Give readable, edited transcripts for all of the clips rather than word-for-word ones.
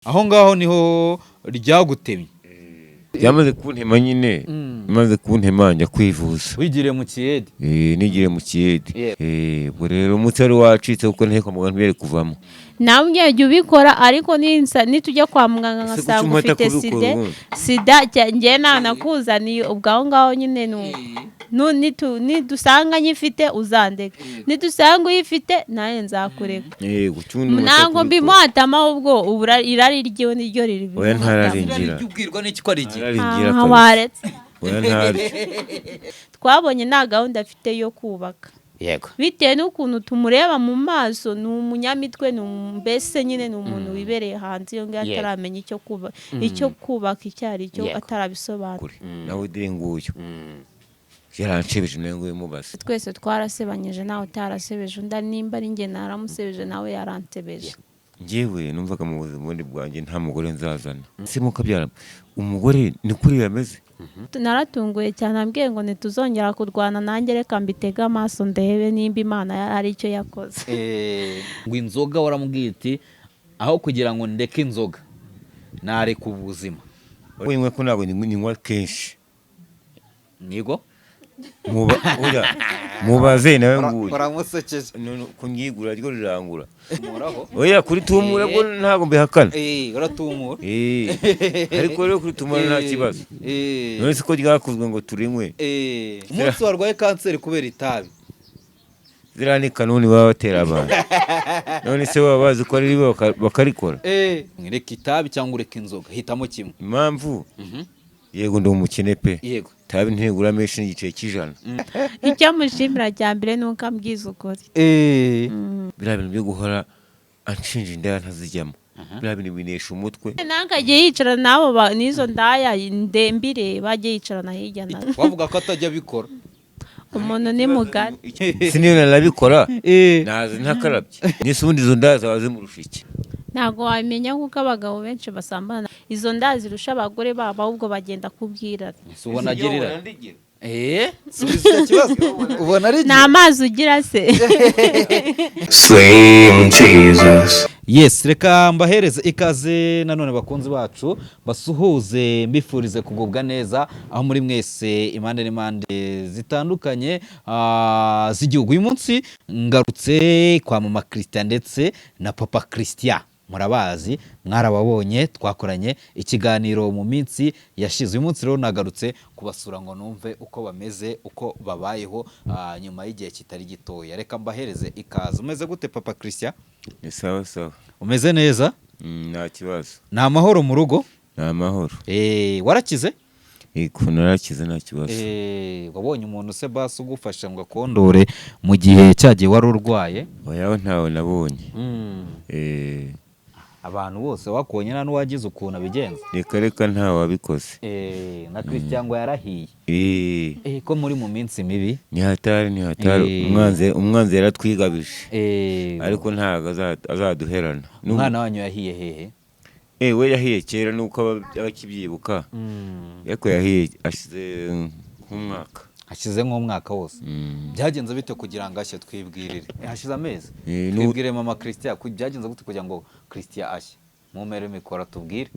aho ngaho niho ryagutemye yamaze kuntema nyine imaze kuntema njya kwivuza wigiriye mu kiyede nigire mu kiyede ubwo rero umutsi wari wacitse kuko nteko muganga ntibere kuvamo nawe njye ubikora ariko nitujya kwa muganga ngasanga ufite sida njye nakuzaniye ubwo aho ngaho nyine nidusanga nyifite uzandeka nidusanga uyifite nawe nzakureka ntabwo mbimuhatamo ahubwo irari ryiwe niryo riri oya ntararingira ubwirwa n'iki ko ari iki waretse oya ntari twabonye nta gahunda afite yo kubaka yego bitewe n'ukuntu tumureba mu maso ni umunyamitwe mbese nyine ni umuntu wibereye hanze iyo ngiyo ataramenya icyo kubaka icyo ari cyo atarabisobanura nawe dore nguyu yarancebeje nawe nguyu mubaze twese twarasebanyije nawe utarasebeje undi nimba ari njye naramusebeje nawe yaransebeje njyewe numvaga mu buzima bundi bwanjye nta mugore nzazana se mukabyara umugore ni kuri yameze naratunguye cyane ambwiye ngo ntituzongera kurwana nanjye reka mbitega amaso ndebe nimba Imana ari icyo yakoze ngo inzoga waramubwiye iti aho kugira ngo ndeke inzoga nareka ubuzima wewe ko ntabwo ninywa kenshi nigo mubaze nawe nguye uramusekeje kunyigura ryo rirangura oya kuri tumura bwo ntabwo mbihakana uratumura ariko rero kuri tumura nta kibazo none se ko ryakozwe ngo turinywe umunsi warwaye kanseri kubera itabi ziriya ni kanuni baba batera abantu none se baba bazi ko ari bakarikora reka itabi cyangwa ureka inzoga hitamo kimwe impamvu yego ndi umukene pe yego tabi ntigura menshi n'igice cy'ijana icyo mushimira cya mbere ni uko ambwiza ukuri biriya bintu byo guhora anshinja indaya ntazijyamo biriya bintu binesha umutwe ntakajye yicara n'abo n'izo ndaya ndembire bajye yicarana hirya na wavuga ko atajya abikora umuntu ni mugari siniyo narabikora nazi ntakarabye nese ubundi izo ndaya zaba zimurusha iki ntabwo wamenya kuko abagabo benshi basambana izo nda zirusha abagore babo ahubwo bagenda kubwirana ubona agerera subiza kibazo ubona ari nta mazi ugira se Slim Jesus. Yes, reka mbahereze ikaze nanone bakunzi bacu basuhuze mbifurize kugubwa neza aho muri mwese impande n'impande zitandukanye z'igihugu. Uyu munsi ngarutse kwa mama Christian ndetse na papa Christian, murabazi mwarababonye twakoranye ikiganiro mu minsi yashize. Uyu munsi rero nagarutse kubasura ngo numve uko bameze uko babayeho nyuma y'igihe kitari gitoya. Reka mbahereze ikaze. Umeze gute papa Christian? Ni sawa sawa. Umeze neza? Nta kibazo. Ni amahoro mu rugo? Ni amahoro. Warakize? Yego narakize nta kibazo. Wabonye umuntu se basi ugufasha ngo akondore mu gihe cyagiye wari urwaye? Oya ntawe nabonye. Abantu bose wakonye nta n'uwagize ukuntu abigenza. Reka ntawe wabikoze. Na Christian ngo yarahiye. Ko muri mu minsi mibi? Ni hatari umwanzi yaratwigabije. Ariko ntago azaduherana. Umwana wanyu yahiye hehe? We yahiye kera nuko abakibyibuka. Yako yahiye ashize nk'umwaka. Hashize nk'umwaka wose. Byagenze bite kugira ngo ashye twibwirire? Hashize amezi. Twibwire mama Christian byagenze gute kugira ngo Christian ashye? Mumere mikora tubwire.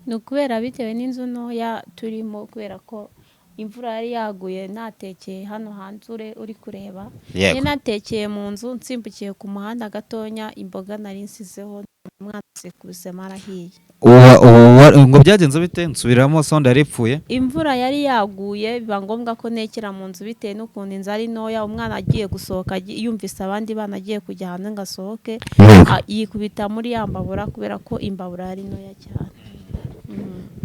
Ni ukubera bitewe n'inzu ntoya turimo kubera ko imvura yari yaguye natekeye hano hanze uri kureba. Ni natekeye mu nzu nsimbukiye ku muhanda gatonya imboga nari nsizeho umwana sekubise marahiye. Ngo byagenze bite nsubiramo sonda yaripfuye? Imvura yari yaguye biba ngombwa ko nekera mu nzu bitewe n'ukuntu inzu ari ntoya. Umwana agiye gusohoka yumvise abandi bana agiye kujya hanze ngo asohoke yikubita muri yambabura kubera ko imbabura yari ntoya cyane.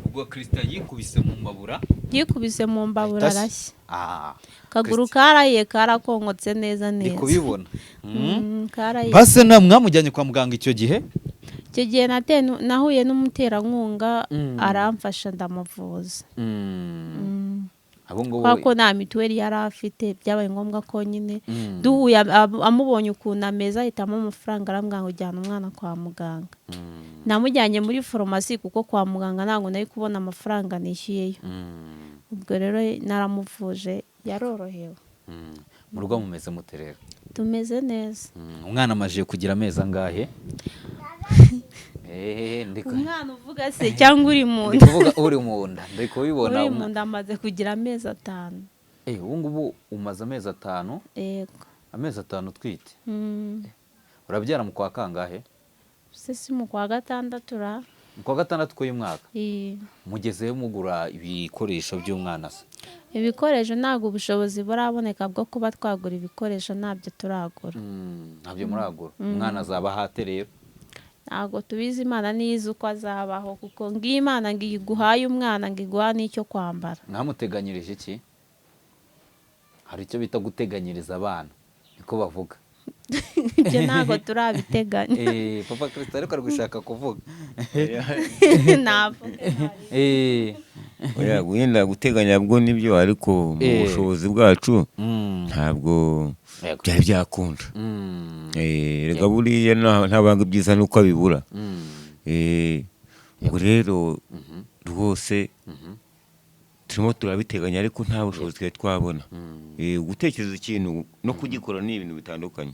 Ubwo Christian yikubise mu mbabura? Yikubise mu mbabura arashye. Kaguru karahiye karakonkotse neza neza. Ndi kubibona. Karahiye. Base namwamujyanye kwa muganga icyo gihe? Icyo gihe nahuye n'umuterankunga aramfasha ndamuvuza. Ko nta mituweli yari afite byabaye ngombwa ko nyine duhuye amubonye ukuntu ameza ahitamo amafaranga arambwira ngo ujyana umwana kwa muganga. Namujyanye muri farumasi kuko kwa muganga ntabwo nari kubona amafaranga nishyuyeyo. Ubwo rero naramuvuje yarorohewe. Mu rugo mumeze mute rero? Tumeze neza. Umwana amaje kugira amezi angahe? umwana uvuga se cyangwa uri mu ndi nda kuvuga uri mu nda ndi kubibona uri mu nda amaze kugira amezi 5. ubu ngubu umaze amezi 5. yego amezi 5 utwite. urabyara mu kwa kangahe? si mu kwa 6 ra mu kwa 6 k'uyu mwaka. Eh, mugezeyo mugura ibikoresho by'umwana se? ibikoresho ntabwo ubushobozi buraboneka bwo kuba twagura ibikoresho, ntabyo turagura. ntabyo muragura. umwana azaba hate rero? ntabwo tubizi, Imana niyizi uko azabaho, kuko ngiyo Imana ngo iguhaye umwana ngo iguha n'icyo kwambara. mwamuteganyirije iki? hari icyo bita guteganyiriza abana niko bavuga. ibyo ntabwo turabiteganya. papa Kristo ariko ari gushaka kuvuga. navuga wenda guteganya bwo nibyo, ariko mu bushobozi bwacu ntabwo byari byakunda. rega buriya ntabanga ibyiza nuko abibura. ubwo rero rwose turimo turabiteganya, ariko nta bushobozi twari twabona. gutekereza ikintu no kugikora ni ibintu bitandukanye.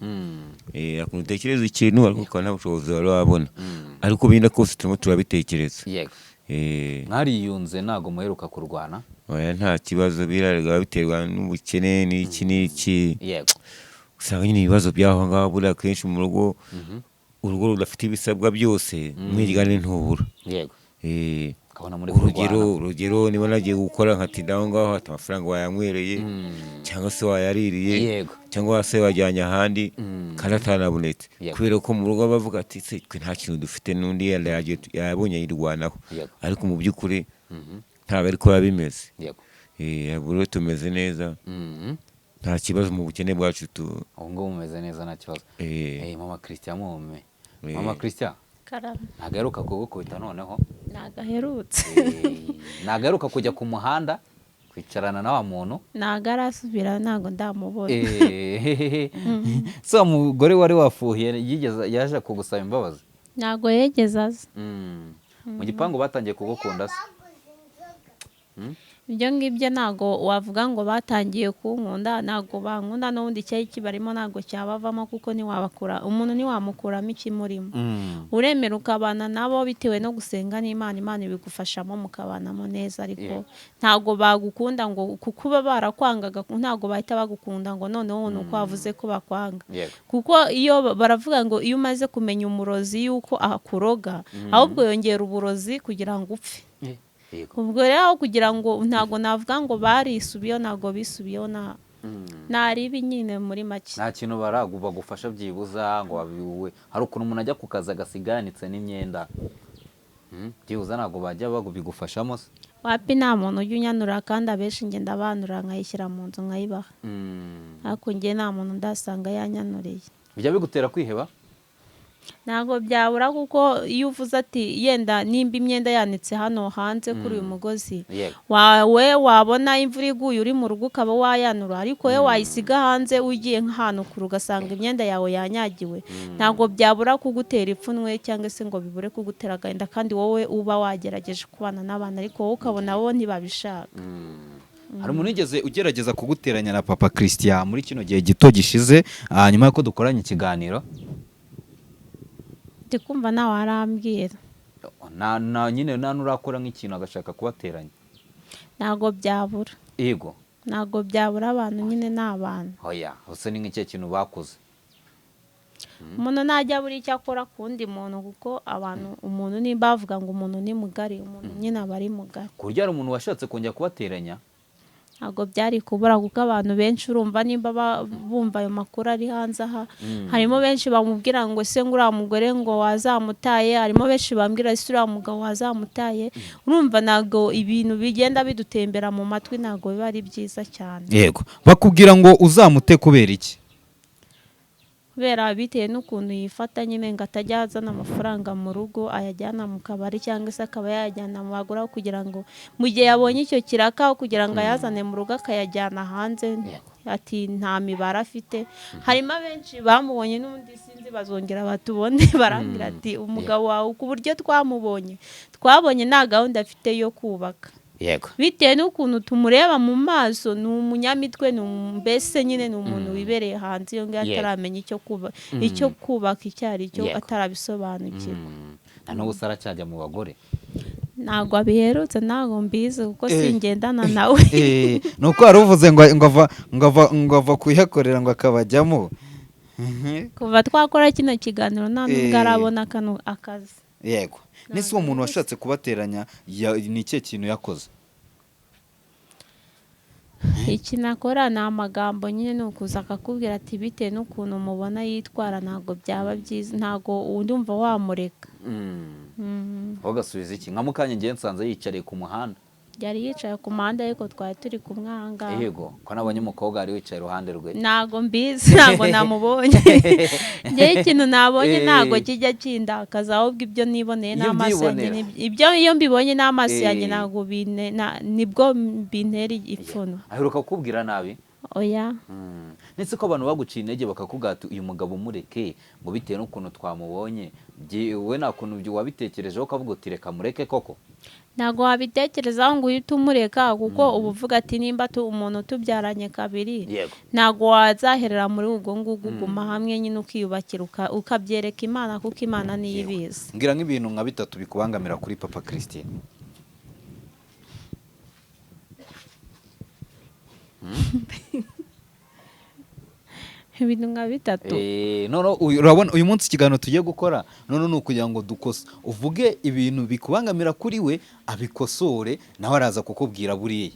utekereza ikintu ariko ukaba nta bushobozi wari wabona, ariko binda kose turimo turabitekereza. yego. mwariyunze ntago muheruka kurwana? oya, nta kibazo, birarega biterwa n'ubukene n'iki n'iki. yego. usanga nyine ibibazo by'aho ngaho buriya kenshi mu rugo, urugo rudafite ibisabwa byose, mwirigane ntubura. yego. urugero niba nagiye gukora nkatinda aho ngaho, ati amafaranga wayanywereye cyangwa se wayaririye. yego. cyangwa se wajyanye ahandi kandi atanabonetse. Yego. kubera ko mu rugo bavuga ati se twe nta kintu dufite, n'undi yabonye yirwanaho. Yego. ariko mu by'ukuri ntabwo ariko biba bimeze. yego. buri tumeze neza, nta kibazo mu bukene bwacu. ubu ngubu mumeze neza nta kibazo. mama Christian mume. Eh. mama Christian karame ntabwo aheruka kugukubita noneho? ntabwo aherutse. ntabwo aheruka kujya ku muhanda kwicarana na wa muntu? ntabwo arasubira, ntabwo ndamubona. so umugore wari wafuhiye yaje kugusaba imbabazi? ntabwo yegeze aza. mu gipangu batangiye kugukunda se? ibyo ngibyo ntabwo wavuga ngo batangiye kunkunda, ntabwo bankunda, n'ubundi icyari kibarimo ntabwo cyabavamo, kuko umuntu ntiwamukuramo ikimurimo. uremera ukabana nabo bitewe no gusenga n'Imana, Imana ibigufashamo mukabanamo neza, ariko ntabwo bagukunda ngo kuko uba barakwangaga, ntabwo bahita bagukunda ngo noneho nuko wavuze ko bakwanga. kuko iyo baravuga ngo iyo umaze kumenya umurozi yuko akuroga, ahubwo yongera uburozi kugira ngo upfe. ubwo rero kugira ngo ntabwo navuga ngo barisubiyeho, ntabwo bisubiyeho, naribi nyine muri make. nta kintu bagufasha byibuza ngo wabiwe? hari ukuntu umuntu ajya ku kazi agasiganitse n'imyenda, byibuza ntabwo bajya bigufashamo se? wapi, nta muntu ujya unyanura, kandi abenshi ngenda banura nkayishyira mu nzu nkayibaha. ariko njye nta muntu ndasanga yanyanuriye. bijya bigutera kwiheba? ntabwo byabura, kuko iyo uvuze ati yenda nimba imyenda yanitse hano hanze kuri uyu mugozi, wawe wabona imvura iguye uri mu rugo ukaba wayanura, ariko we wayisiga hanze ugiye nk'ahantu kure ugasanga imyenda yawe yanyagiwe, ntabwo byabura kugutera ipfunwe cyangwa se ngo bibure kugutera agahinda, kandi wowe uba wagerageje kubana n'abana, ariko wowe ukabona bo ntibabishaka. hari umuntu wigeze ugerageza kuguteranya na papa Christian muri kino gihe gito gishize, nyuma y'uko dukoranye ikiganiro? ndikumva nawe arambwira. nyine nta nurakora nk'ikintu agashaka kubateranya? ntabwo byabura. yego. ntabwo byabura, abantu nyine ni abantu. oya, hose ni nk'icyo kintu bakoze. umuntu ntajya buri icyo akora ku wundi muntu, kuko umuntu nimba bavuga ngo umuntu ni mugari, umuntu nyine aba ari mugari. ku buryo hari umuntu washatse kongera kubateranya? ntabwo byari kubura, kuko abantu benshi urumva nimba bumva ayo makuru ari hanze aha, harimo benshi bamubwira ngo se ngo uriya mugore ngo wazamutaye, harimo benshi bambwira se uriya mugabo wazamutaye. urumva ntabwo ibintu bigenda bidutembera mu matwi, ntabwo biba ari byiza cyane. yego. bakubwira ngo uzamute kubera iki? kubera bitewe n'ukuntu yifata nyine, ngo atajya azana amafaranga mu rugo ayajyana mu kabari, cyangwa se akaba yayajyana mu bagura, kugira ngo mu gihe yabonye icyo kiraka kugira ngo ayazane mu rugo akayajyana hanze, ati nta mibare afite. harimo abenshi bamubonye, n'ubundi sinzi bazongera batubone barambwira ati umugabo wawe ku buryo twabonye nta gahunda afite yo kubaka. yego. bitewe n'ukuntu tumureba mu maso, ni umunyamitwe, mbese nyine ni umuntu wibereye hanze iyo ngiyo, ataramenya icyo kubaka icyo ari cyo, atarabisobanukirwa. n'ubu se aracyajya mu bagore ntabwo abiherutse ntabwo mbizi kuko singendana nawe ni uko wari uvuze ngo ava kuyakorera ngo akabajyamo kuva twakora kino kiganiro nta nubwo arabona kano akazi. yego nese uwo muntu washatse kubateranya ni ikihe kintu yakoze? iki nakora ni amagambo nyine ni ukuza akakubwira ati bitewe n'ukuntu mubona yitwara ntabwo byaba byiza ntabwo ndumva wamureka. ugasubiza iki? nka mukanya ngiye nsanze yicariye ku muhanda. yari yicaye ku muhanda ariko twari turi kumwe aha ngaha. yego ko nabonye umukobwa ari wicaye iruhande rwe. ntabwo mbizi ntabwo namubonye njyewe ikintu nabonye ntabwo kijya kindakaza ahubwo ibyo niboneye n'amaso yanjye ibyo iyo mbibonye n'amaso yanjye ntabwo nibwo bintera ipfunwe. aheruka kukubwira nabi? oya. ndetse ko abantu baguciye intege bakakubwira ati uyu mugabo umureke ngo bitewe n'ukuntu twamubonye we nta kuntu wabitekerejeho ukavuga uti reka mureke koko? ntabwo wabitekerezaho ngo uhite umureka kuko uba uvuga ati nimba umuntu tubyaranye kabiri ntabwo wazaherera muri ubwo ngubwo uguma hamwe nyine ukiyubakira ukabyereka Imana kuko Imana niyo ibizi. mbwira nk'ibintu nka bitatu bikubangamira kuri Papa Christine. ibintu nka bitatu. urabona uyu munsi ikiganiro tugiye gukora none ni ukugira ngo dukose uvuge ibintu bikubangamira kuri we abikosore nawe araza kukubwira buriya.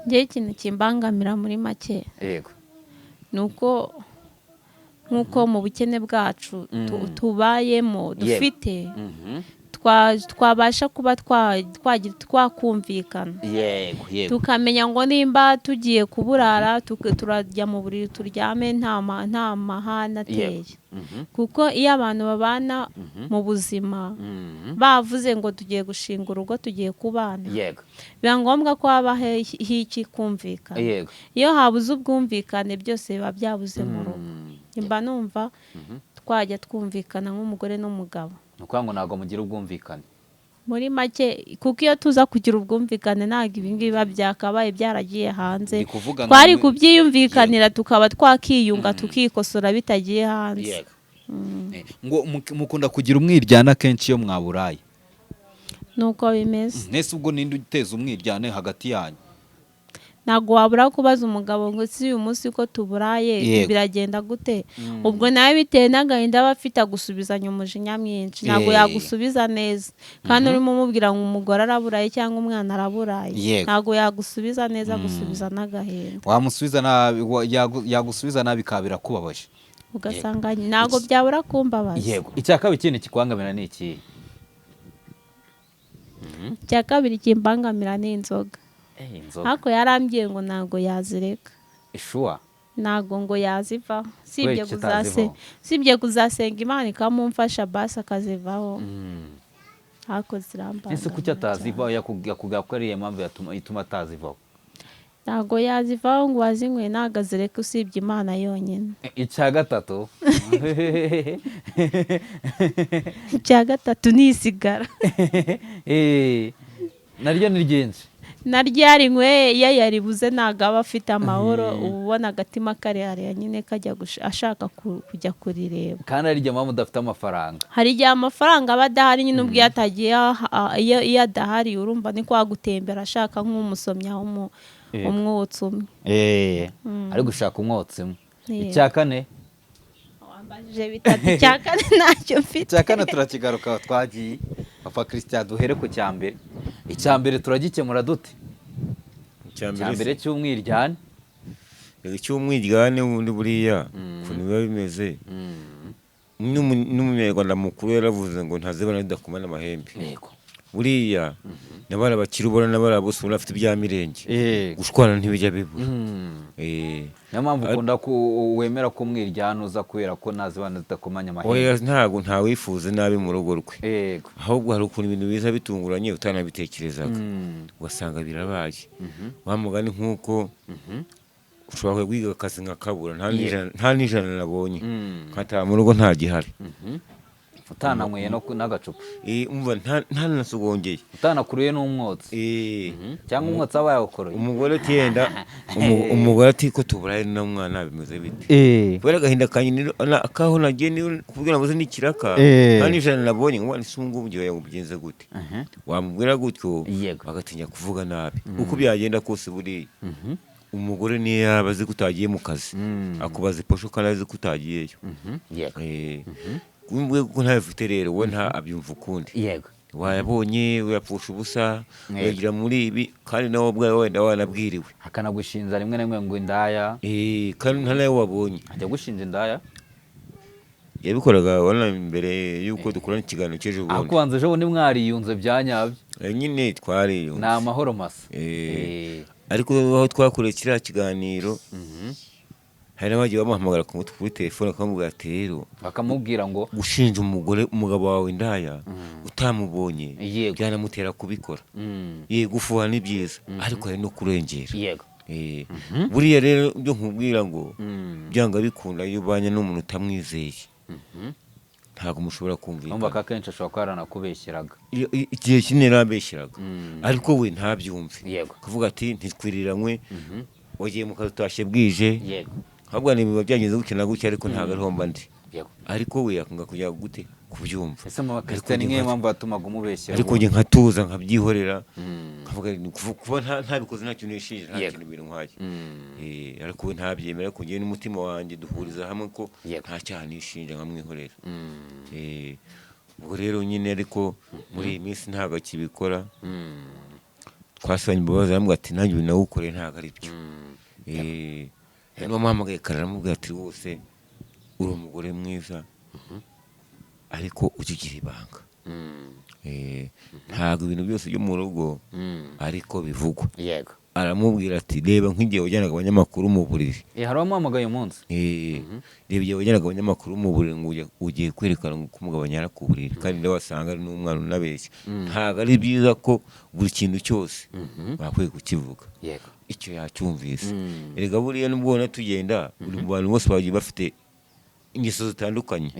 njyewe ikintu kimbangamira muri make yego ni uko nk'uko mu bukene bwacu tubayemo dufite twabasha kuba twakumvikana tukamenya ngo nimba tugiye kuburara turajya mu buriri turyame nta mahane ateye kuko iyo abantu babana mu buzima bavuze ngo tugiye gushinga urugo tugiye kubana biba ngombwa ko habaho iki kumvikana. iyo habuze ubwumvikane byose biba byabuze mu rugo. mba numva twajya twumvikana nk'umugore n'umugabo. ni ukuvuga ngo ntabwo mugira ubwumvikane muri make kuko iyo tuza kugira ubwumvikane ntabwo ibi ngibi biba byakabaye byaragiye hanze twari kubyiyumvikanira tukaba twakiyunga tukikosora bitagiye hanze. ngo mukunda kugira umwiryane kenshi iyo mwaburaye? nuko bimeze. nese ubwo ninde uteza umwiryane hagati yanyu? ntabwo wabura kubaza umugabo ngo si uyu munsi ko tuburaye biragenda gute ubwo nawe bitewe n'agahinda aba afite agusubizanya umujinya mwinshi ntabwo yagusubiza neza kandi urimo umubwira ngo umugore araburaye cyangwa umwana araburaye ntabwo yagusubiza neza agusubiza n'agahinda. wamusubiza nabi yagusubiza nabi kabira kubabaje ugasanga ntabwo byabura kumbabaza. yego icya kabiri ikindi kikwangamira ni iki? icya kabiri kimbangamira ni inzoga. ariko yarambwiye ngo ntabwo yazireka. ishuwa ntabwo ngo yazivaho sibye kuzasenga Imana ikamumfasha basi akazivaho. ariko zirambangamira. ese kuki atazivaho? yakubwira ko ariyo mpamvu ituma atazivaho? ntabwo yazivaho ngo wazinyweye ntabwo azireka usibye Imana yonyine. icya gatatu icya gatatu ni isigara. naryo ni ryinshi. naryo yarinywe iyo yaribuze ntabwo aba afite amahoro uba ubona agatima karehare nyine kajya ashaka kujya kurireba. kandi hari igihe mpamvu udafite amafaranga. hari igihe amafaranga aba adahari nyine ubwo iyo atagiye iyo adahari urumva ni kwa gutembera ashaka nk'umusomya umwotsi umwe. ari gushaka umwotsi umwe. icya kane? wambajije bitatu. icya kane ntacyo mfite. icya kane turakigaruka twagiye. Papa Christian duhere ku cya mbere. icya mbere turagikemura dute? icya mbere cy'umwiryane. icy'umwiryane wundi buriya ukuntu biba bimeze n'umunyarwanda mukuru yaravuze ngo ntazibana ridakomana amahembe. buriya nabara bakiri ubona nabara bose ubona bafite ibya mirenge gushwana ntibijya bibura. niyo mpamvu ukunda wemera ko umwiryane uza kubera ko ntazibana zidakomanya amahembe. oya ntabwo ntawifuza nabi mu rugo rwe ahubwo hari ukuntu ibintu biza bitunguranye utanabitekerezaga ugasanga birabaye. wa mugani nk'uko ushobora kwiga akazi nkakabura nta n'ijana nabonye nkataha mu rugo nta gihari utananyweye n'agacupa umva ntanasogongeye utanakuruye n'umwotsi cyangwa umwotsi aba yawukoroye umugore tiyenda umugore ati ko tuburaye n'umwana bimeze bite kubera agahinda kanye akaho nagiye ni kubwira ngo n'ikiraka kandi ijana nabonye ngo nisungu ubugiye yagubigenze gute wamubwira gutyo bagatinya kuvuga nabi uko byagenda kose buri umugore niyo yabaze kutagiye mu kazi akubaza iposho kandi azi kutagiyeyo kumwe ko ntafite rero we nta abyumva ukundi yego wayabonye uyapfusha ubusa yagira muri ibi kandi nawe ubwawe wenda wanabwiriwe akanagushinja rimwe na rimwe ngo indaya kandi nta nawe wabonye ajya gushinja indaya yabikoraga wana imbere yuko dukorana ikiganiro cy'ejo bundi akubanza ejo bundi mwariyunze bya nyabyo nyine twariyunze ni amahoro masa ariko aho twakoreye kiriya kiganiro hari n'abagiye bamuhamagara kuri telefone bakamubwira ati rero bakamubwira ngo gushinja umugabo wawe indaya utamubonye byanamutera kubikora gufuha ni byiza ariko hari no kurengera buriya rero byo nkubwira ngo byanga bikunda iyo ubanye n'umuntu utamwizeye ntabwo mushobora kumvikana umva ko akenshi ashobora kuba yaranakubeshyeraga igihe kinini yarabeshyeraga ariko we ntabyumve kuvuga ati ntitwiriranywe wagiye mu kazi utashye bwije ahubwo nibiba byagenze gutya na gutya ariko ntabwo ariho mba ndi ariko we yakanga kujya gute kubyumva ese mama Christian niyo mpamvu yatumaga umubeshyera ariko njye nkatuza nkabyihorera nkavuga kuba ntabikoze nta kintu nishinja nta kintu ibintu nkwaye ariko we ntabyemera ko njye n'umutima wanjye duhuriza hamwe ko nta cyaha nishinja nkamwihorera ubwo rero nyine ariko muri iyi minsi ntabwo akibikora twasabanye imbabazi aramubwira ati nanjye ibintu nawukoreye ntabwo ari byo n'uwamuhamagaye kare aramubwira ati rwose uri umugore mwiza ariko ukigira ibanga ntabwo ibintu byose byo mu rugo ariko bivugwa aramubwira ati reba nk'igihe wajyanaga abanyamakuru mu buriri hari uwamuhamagaye umunsi reba igihe wajyanaga abanyamakuru mu buriri ngo ugiye kwerekana uko umugabo anyara ku buriri kandi nawe wasanga ari n'umwana unabeshya ntabwo ari byiza ko buri kintu cyose bakwiye kukivuga icyo yacyumvise erega buriya n'ubwo tugenda buri bantu bose bagiye bafite ingeso zitandukanye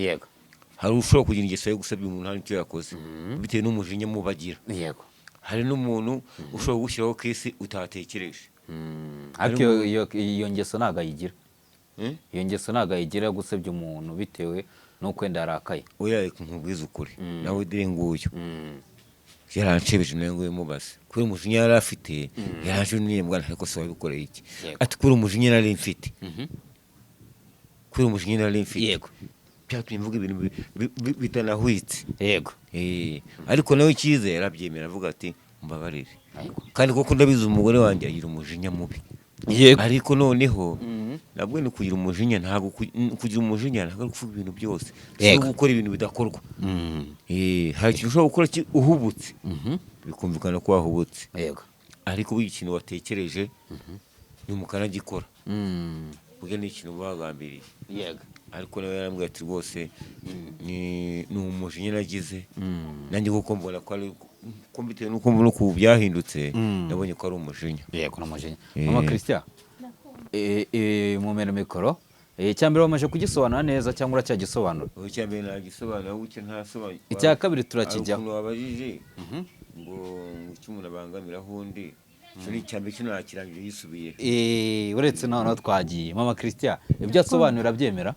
hari ushobora kugira ingeso yo gusabya umuntu hari icyo yakoze bitewe n'umujinya mubagira hari n'umuntu ushobora gushyiraho kesi utatekereje ariko iyo ngeso ntabwo ayigira iyo ngeso ntabwo ayigira gusebya umuntu bitewe n'uko wenda yarakaye oya reka nkubwize ukuri nawe dire nguyu yarancebeje nawe ngo bimubaze kubera umujinya yari afite yaraje n'iyembwana ariko se wabikoreye iki ati kubera umujinya nari mfite kubera umujinya nari mfite byatumye mvuga ibintu bitanahwitse ariko nawe icyize yarabyemera avuga ati mbabarire kandi koko ndabizi umugore wanjye agira umujinya mubi ariko noneho nabwo ni kugira umujinya ntabwo kugira umujinya ntabwo ari kuvuga ibintu byose si gukora ibintu bidakorwa hari ikintu ushobora gukora uhubutse bikumvikana ko wahubutse ariko buri ikintu watekereje ni mukanagikora kugira ni ikintu bagambiriye ariko nawe yarambwira ati rwose ni umujinya nagize nanjye kuko mbona ko ari ko mbitewe nuko mbona ko byahindutse nabonye ko ari umujinya n'umujinya mama Christian mu mero mikoro icyambere wamaje kugisobanura neza cyangwa uracyagisobanura icyambere nagisobanura gucyo ntasobanura icya kabiri turakijya umuntu wabajije ngo icyo umuntu abangamiraho undi ni icyambere cyo nakirangije yisubiye uretse naho twagiye mama Christian ibyo asobanura byemera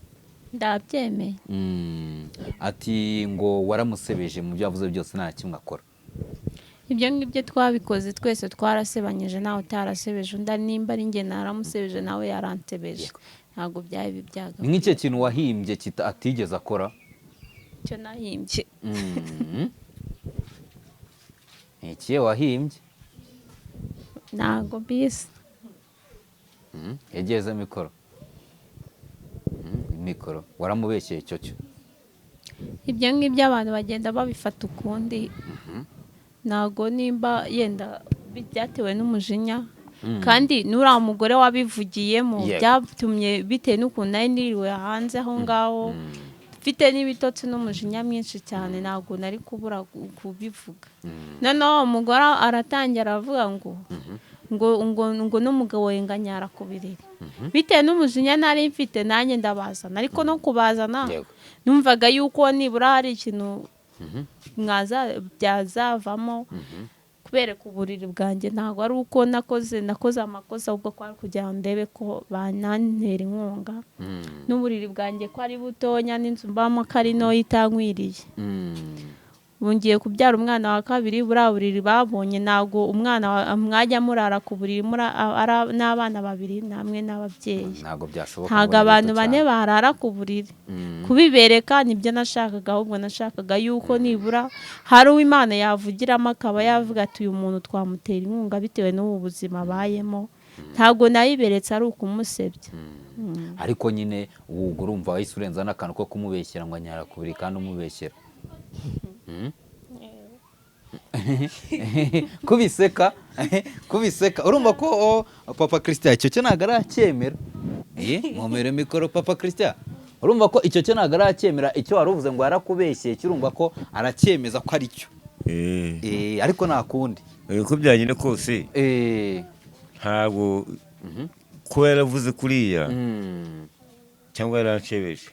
ndabyemeye ati ngo waramusebeje mu byo yavuze byose nta kimwe akora ibyo ngibyo twabikoze twese twarasebanyije nawe utarasebeje undi nimba ari njye naramusebeje nawe yaransebeje ntabwo byari bibyaga ni nk'icyo kintu wahimbye atigeze akora icyo nahimbye ni ikihe wahimbye ntabwo mbisi yageze mikoro waramubeshyeye icyo cyo ibyo ngibyo abantu bagenda babifata ukundi ntabwo nimba yenda byatewe n'umujinya kandi n'uriya mugore wabivugiyemo byatumye bitewe n'ukuntu nari niriwe hanze aho ngaho mfite n'ibitotsi n'umujinya mwinshi cyane ntabwo nari kubura kubivuga noneho umugore aratangira aravuga ngo n'umugabo we nganyara ku biriri bitewe n'umujinya nari mfite nanjye ndabazana ariko no kubazana numvaga yuko nibura hari ikintu byazavamo kubereka uburiri bwanjye, ntabwo ari uko nakoze amakosa ahubwo kwari kugira ngo ndebe ko banantera inkunga n'uburiri bwanjye ko ari butonya n'inzu mbamo ko ari ntoya itankwiriye. Bungiye kubyara umwana wa kabiri, buriya buriri babonye ntabwo umwana mwajya murara ku buriri n'abana babiri namwe n'ababyeyi, ntabwo byashoboka, ntabwo abantu bane barara ku buriri. Kubibereka nibyo nashakaga, ahubwo nashakaga yuko nibura hari uwo Imana yavugiramo akaba yavuga ati uyu muntu twamutera inkunga bitewe n'ubu buzima abayemo. Ntabwo nayiberetse ari ukumusebya. ariko nyine ubwo urumva wahise urenza n'akantu ko kumubeshyera ngo anyara ku buriri kandi umubeshyera. kubiseka urumva ko papa Christian icyo cyo ntabwo aracyemera. Mwomere mikoro papa Christian, urumva ko icyo cyo ntabwo aracyemera, icyo wari uvuze ngo yarakubeshyeye kirumva ko aracyemeza ko ari cyo. Ariko nta kundi uko byagenda kose ntabwo kuba yaravuze kuriya cyangwa yaranshebeje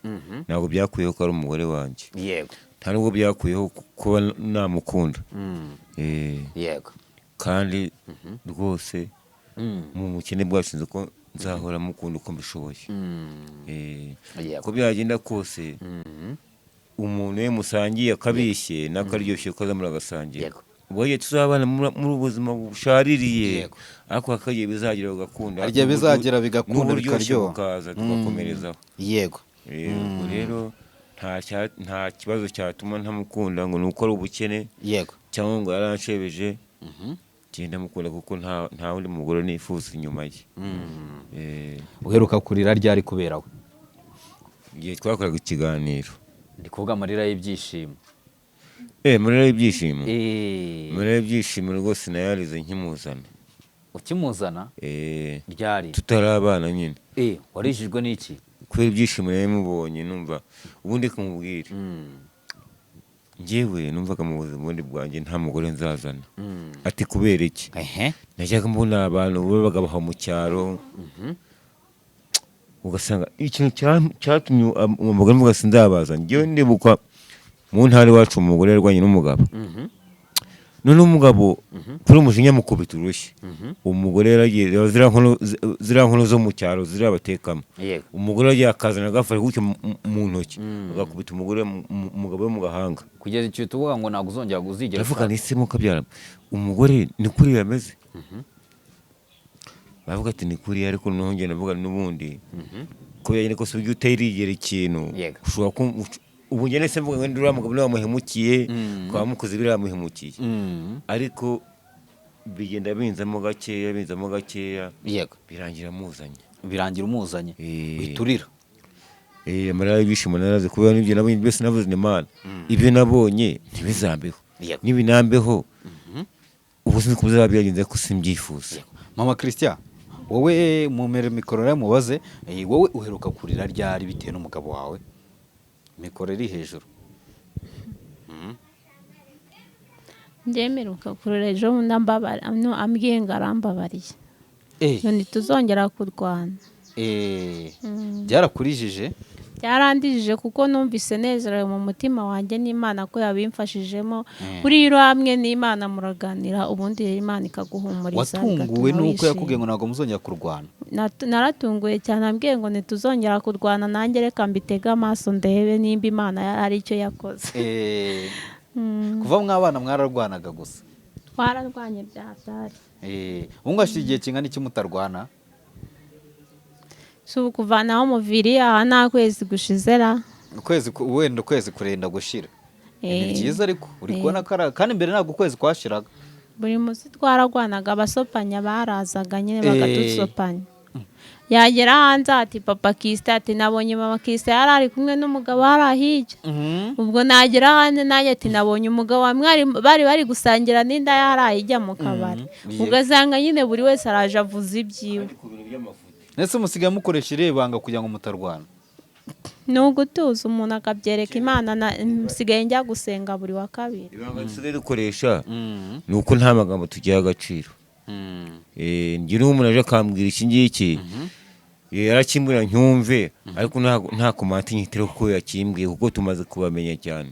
ntabwo byakuyeho ko ari umugore wanjye. Yego. nta nubwo byakuyeho kuba namukunda. Yego. kandi rwose mu bukene bwacu nzi ko nzahora mukunda uko mbishoboye. uko byagenda kose umuntu we musangiye akabishye n'akaryoshye ko azamura agasangira. ubwo igihe tuzabana muri ubuzima bushaririye ariko akagiye bizagira bigakunda, harya bizagira bigakunda bikaryoha bukaza tugakomerezaho. Yego. rero nta kibazo cyatuma ntamukunda ngo ni uko ari ubukene cyangwa ngo yaranshebeje. genda mukunda kuko nta wundi mugore nifuza inyuma ye. uheruka kurira ryari kubera we? igihe twakoraga ikiganiro. ndi kuvuga amarira y'ibyishimo. amarira y'ibyishimo. amarira y'ibyishimo rwose nayarize nkimuzana. ukimuzana? ryari? tutarabana nyine. warishijwe n'iki? kubera ibyishimo nawe mubonye numva ubundi kumubwira. njyewe numvaga mu buzima bundi bwanjye nta mugore nzazana. ati kubera iki? najyaga mbona abantu babaga baha mu cyaro ugasanga ikintu cyatumye umugore mvuga sindabaza. njyewe ndibuka mu ntara iwacu umugore yarwanye n'umugabo. none umugabo kuri umujinya mukubita urushyi. umugore yaragiye ziriya nkono zo mu cyaro ziriya batekamo. umugore yagiye akazana agafashe gutyo mu ntoki agakubita umugabo we mu gahanga. kugeza icyo tuvuga ngo ntabwo uzongera kuzigera. ndavuga nisemo kabyara umugore ni kuri yameze. bavuga ati ni kuri ariko nongeye navuga n'ubundi kubera nyine ko subyo utayirigera ikintu ushobora ubu njye nese mvuga ngo ndura mugabo nawe muhemukiye kwa mukoze biramuhemukiye. ariko bigenda binzamo gakeya birangira umuzanye biturira. amarira y'ibishimo naraze kubera n'ibyo nabonye byose navuze Imana ibyo nabonye ntibizambeho n'ibinambeho ubu sinzi ko bizaba byagenze ko simbyifuza. mama Christian, wowe mumere mikoro mubaze, wowe uheruka kurira ryari bitewe n'umugabo wawe? mikoro iri hejuru. Ndemeruka kurira ejo ndambabara ambwiye ngo arambabariye. none tuzongera kurwana. byarakurijije? byarandijije kuko numvise nezerewe mu mutima wanjye n'Imana ko yabimfashijemo. buri iro hamwe n'Imana muraganira ubundi Imana ikaguhumuriza. watunguwe nuko yakubwiye ngo ntabwo muzongera kurwana? naratunguye cyane, ambwiye ngo ntituzongera kurwana, nanjye reka mbitege amaso ndebe nimba Imana ari icyo yakoze. kuva mwabana mwararwanaga gusa? twararwanye byatari. ubu hashize igihe kingana iki mutarwana? si ukuvanaho umuviri aha nta kwezi gushizera. wenda ukwezi kurenda gushira. ni byiza ariko uri kubona kandi mbere ntabwo ukwezi kwashiraga. buri munsi twararwanaga, abasopanya barazaga nyine bakadusopanya. yagera hanze ati papa Christian, ati nabonye mama Christian yari ari kumwe n'umugabo hari hirya. ubwo nagera hanze nanjye ati nabonye umugabo wa bari gusangira n'inda yari ijya mu kabari. ugasanga nyine buri wese araje avuza ibyiwe. nese musigaye mukoresha irebanga kugira ngo mutarwana? ni ugutuza umuntu akabyereka Imana. musigaye njya gusenga buri wa kabiri. ibanga dusigaye dukoresha ni uko nta magambo tugiha agaciro. ngira umuntu aje akambwira iki ngiki yarakimbwira ncyumve ariko nta komati nyitira kuko yakimbwiye kuko tumaze kubamenya cyane.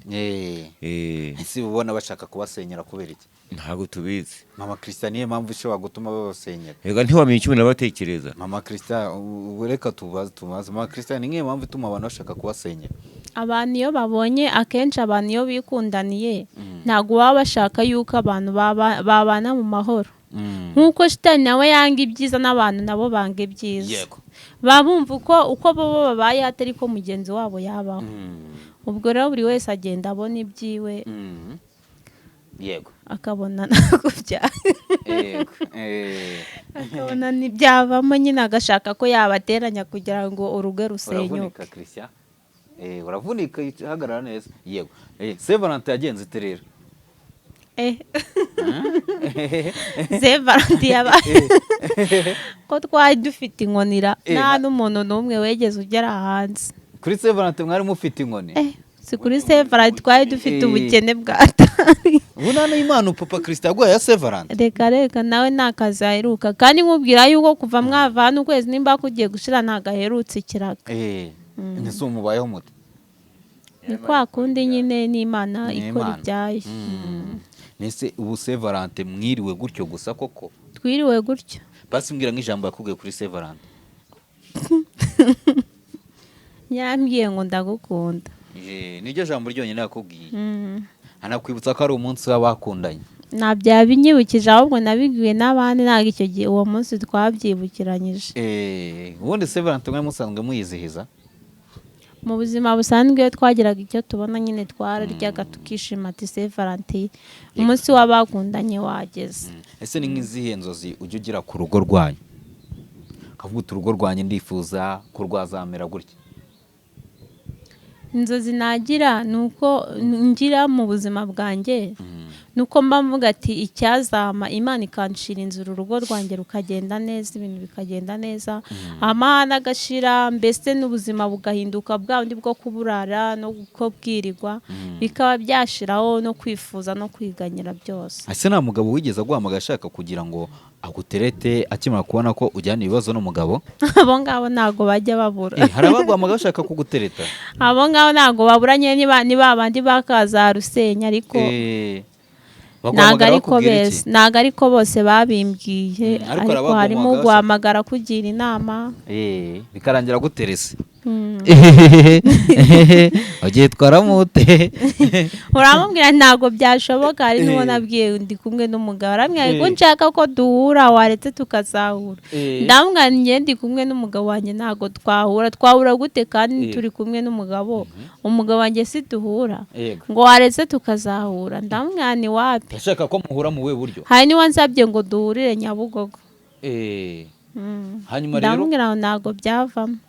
ese ubona bashaka kubasenyera kubera iki? Ntabwo tubizi. Mama Christian niyo mpamvu ishobora gutuma babasenyera. Ega ntiwamenye icyo nabatekereza. Mama Christian ureka tubaze Mama Christian ni nk'iyo mpamvu ituma abantu bashaka kubasenyera. Abantu iyo babonye akenshi abantu iyo bikundaniye ntabwo baba bashaka yuko abantu babana mu mahoro. Nk'uko shitani nawe yanga ibyiza n'abantu nabo banga ibyiza. Yego. Babumva uko bo babaye atari ko mugenzi wabo yabaho. Ubwo rero buri wese agenda abona ibyiwe. Yego. Akabona nako Yego. akabona n'ibyavamo nyine agashaka ko yabateranya kugira ngo urugo rusenyuke. Uravunika Christian. Uravunika hagarara neza. Yego. Saint Valentin yagenze ite rero? Saint Valentin yabaye ko twari dufite inkonira nta n'umuntu n'umwe wegeze ugera hanze. Kuri Saint Valentin mwari mufite inkoni? Si kuri Saint Valentin twari dufite ubukene bwatari. Ubona n'Imana Papa Christian yaguhaye ya Saint Valentin? Reka nawe nakazi aheruka kandi nkubwira yuko kuva mwavana ukwezi nimba kugiye gushira ntago aherutse ikiraga. Ese umubayeho mute? Ni kwa kundi nyine n'Imana ikora ibyayo. Nese ubu Saint Valentin mwiriwe gutyo gusa koko? Twiriwe gutyo. Basi mbwira nk'ijambo yakubwiye kuri Saint Valentin. Yambwiye ngo ndagukunda. Niryo jambo ryonyine yakubwiye. Anakwibutsa ko ari umunsi w'abakundanye. Ntabyo yabinyibukije ahubwo nabibwiwe n'abandi ntabwo icyo gihe uwo munsi twabyibukiranyije. Ubundi Saint Valentin mwari musanzwe muyizihiza? Mu buzima busanzwe iyo twagiraga icyo tubona nyine twararyaga tukishima ati Saint Valentin umunsi w'abakundanye wageze. Ese ni nk'izihe nzozi ujya ugira ku rugo rwanyu? Kavuga uti urugo rwanyu ndifuza ko rwazamera gutya. Inzozi nagira nuko ngira mu buzima bwanjye nuko mba mvuga ati icyazama Imana ikanshira inzira urugo rwanjye rukagenda neza ibintu bikagenda neza amahana agashira mbese n'ubuzima bugahinduka bwandi bwo kuburara no kubwirirwa bikaba byashiraho no kwifuza no kwiganyira byose. Ese nta mugabo wigeze aguhamagara ashaka kugira ngo aguterete akimara kubona ko ujyana ibibazo n'umugabo? Abo ngabo ntago bajya babura. Hari abaguhamagara bashaka kugutereta? Abo ngabo ntago baburanye ni babandi bakaza rusenya ariko ntago ariko bose babimbwiye ariko harimo guhamagara kugira inama bikarangira guterese. Ugiye twaramute uramubwira ntago byashoboka hari n'uwo nabwiye ndi kumwe n'umugabo aramwira ko nshaka ko duhura waretse tukazahura ndamubwira njye ndi kumwe n'umugabo wanjye ntago twahura gute kandi turi kumwe n'umugabo umugabo wanjye si duhura ngo waretse tukazahura ndamubwira ni wapi ashaka ko muhura mu we buryo hari niwe nsabye ngo duhurire Nyabugogo hanyuma rero ndamubwira ntago byavamo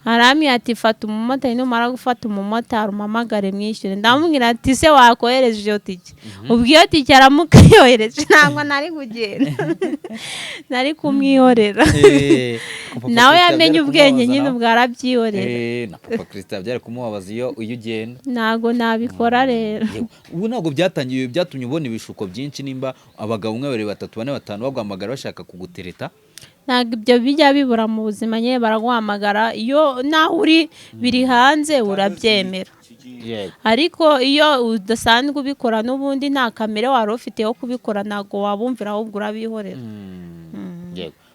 Harami ati fata umumotari numara gufata umumotari umamagare mwishyure ndamubwira ati se wakohereje iyo tike ubwiyo tike aramukayohereje ntabwo nari kugenda nari kumwihorera nawe yamenye ubwenge nyine ubwo arabyihorera na Papa Christian byari kumubabaza iyo ugenda ntago nabikora rero ubu ntago byatangiye byatumye ubona ibishuko byinshi nimba abagabo 1 2 3 4 5 baguhamagara bashaka kugutereta ntabwo ibyo bijya bibura mu buzima nyine baraguhamagara iyo nawe uri biri hanze urabyemera ariko iyo udasanzwe ubikora n'ubundi nta kamere wari ufite yo kubikora ntabwo wabumvira ahubwo urabihorera.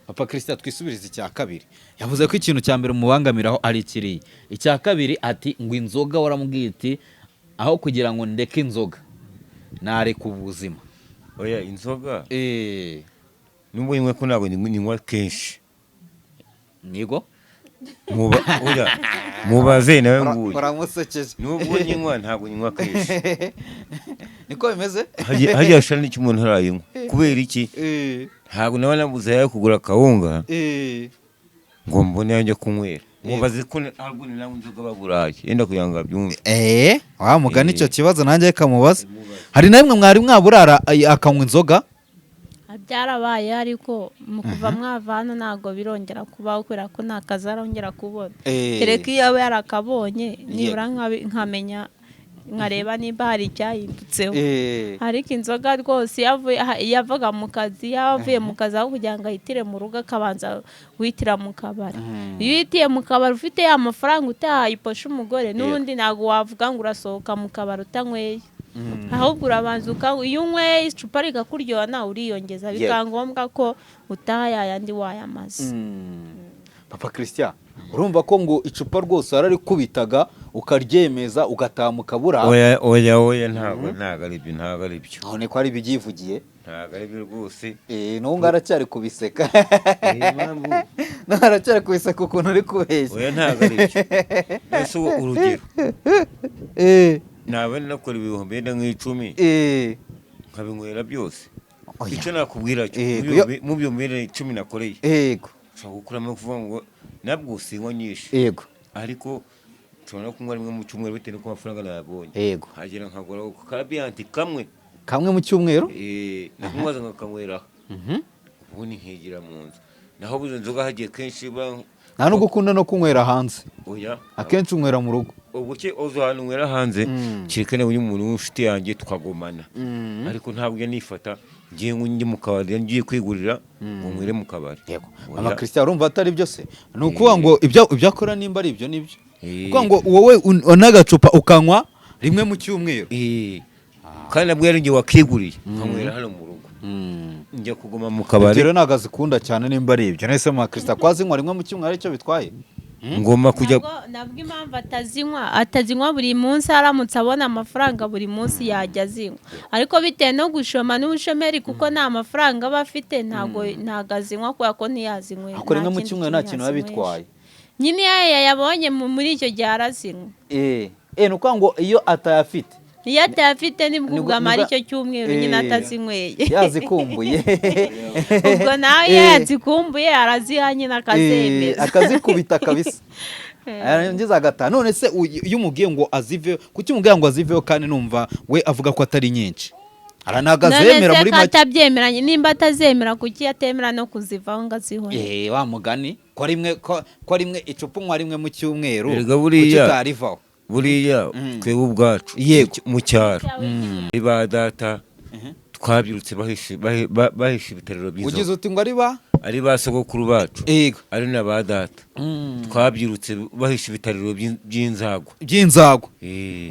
Papa Christian twisubirize icya kabiri yavuze ko ikintu cya mbere umubangamiraho ari ikiriye icya kabiri ati ngo inzoga waramubwiye iti aho kugira ngo ndeke inzoga nareka ubuzima. Oya inzoga Numbo nywe ko ntabwo nywa kenshi. Nigo? Mubaze nawe nguye. Uramusekeje. Nubwo nywa ntabwo nywa kenshi. Niko bimeze? Haje ashana n'iki umuntu arayinywa. Kubera iki? Ntabwo nawe nabuze yayo kugura kawunga. Ngo mbone yanjye kunywera. Mubaze ko ntabwo ni nawe inzoga baburaye. Yenda kuyanga byumve. Wa mugani icyo kibazo nanjye kamubaza. Hari namwe mwari mwaburara akanywa inzoga? Byarabaye ariko mu kuva mwavana ntago birongera kubaho kubera ko nta kazi arongera kubona kereka iyo yarakabonye nibura nkamenya nkareba nimba hari icyahindutseho Eh. ariko inzoga rwose yavaga mu kazi yavuye mu kazi aho kugira ngo ahitire mu rugo akabanza guhitira mu kabari. Iyo uhitiye mu kabari ufite ya mafaranga utahaye iposha umugore n'ubundi ntabwo wavuga ngo urasohoka mu kabari utanyweye, ahubwo urabanza iyo unyweye icupa rikakuryoha nawe uriyongeza bikaba ngombwa ko utaha yayandi wayamaze. Papa Christian, urumva ko ngo icupa rwose wararikubitaga ukaryemeza ugataha mu kabura? oya ntabwo ari byo, none ko ari ibyivugiye, ntabwo ari byo rwose. n'ubu aracyari kubiseka aracyari kubiseka ukuntu uri kubeshya. Oya ntabwo ari byo. Ese urugero naba nakora ibihumbi wenda nk'icumi nkabinywera byose, icyo nakubwira cyo mu bihumbi 10 nakoreye ushobora gukuramo kuvuga ngo nabwo sinywa nyinshi, ariko nshobora no kunywa rimwe mu cyumweru bitewe n'uko amafaranga nayabonye, hagera nkagura karabiyanti kamwe mu cyumweru, nakunywaza nkakanyweraho, ubundi nkigira mu nzu. Naho buze nzoga hagiye kenshi nta nubwo ukunda no kunywera hanze? Oya, akenshi unywera mu rugo. ubwo cye ahantu nywera hanze kereka nawe umuntu w'inshuti yanjye tukagomana, ariko ntabwo nifata ngiye mu kabari ngiye kwigurira ngo nywere mu kabari. Mama Christian, urumva atari byo se? Ni ukuvuga ngo ibyo akora nimba ari ibyo nibyo, kuvuga ngo wowe unagacupa ukanywa rimwe mu cyumweru, kandi nabwo yari ngiye wakiguriye nkanywera hano mu rugo, njya kuguma mu kabari. Rero ntabwo azikunda cyane nimba ari ibyo. Nese Mama Christian, kwazinywa rimwe mu cyumweru aricyo bitwaye? Ngomba kujya nabwo impamvu atazinywa buri munsi, aramutse abona amafaranga buri munsi yajya azinywa, ariko bitewe no gushoma n'ubushomeri kuko nta mafaranga aba afite ntabwo azinywa kubera ko ntiyazinywera. Ako rimwe mu cyumweru nta kintu biba bitwaye, nyine yayabonye muri icyo gihe arazinywa. ni ukuvuga ngo iyo atayafite nibwo ubwamara icyo cyumweru nyine atazinyweye yazikumbuye. ubwo nawe iyo yazikumbuye araziha nyine akazemeza akazikubita kabisa, yarangiza agataha. None se iyo umubwiye ngo aziveho, kuki umubwiye ngo aziveho kandi numva we avuga ko atari nyinshi? Aranaga zemera muri make. Atabyemeranye, nimba atazemera kuki atemera no kuzivaho ngo azihore? Wa mugani ko rimwe icupa unywa rimwe mu cyumweru, kuki utarivaho? Buriya twebwe ubwacu mu cyaro ba data twabyirutse bahisha ibitariro by'inzoga. Ugize uti ngo ari ba sogokuru bacu, ari na ba data twabyirutse bahisha ibitariro by'inzagwa,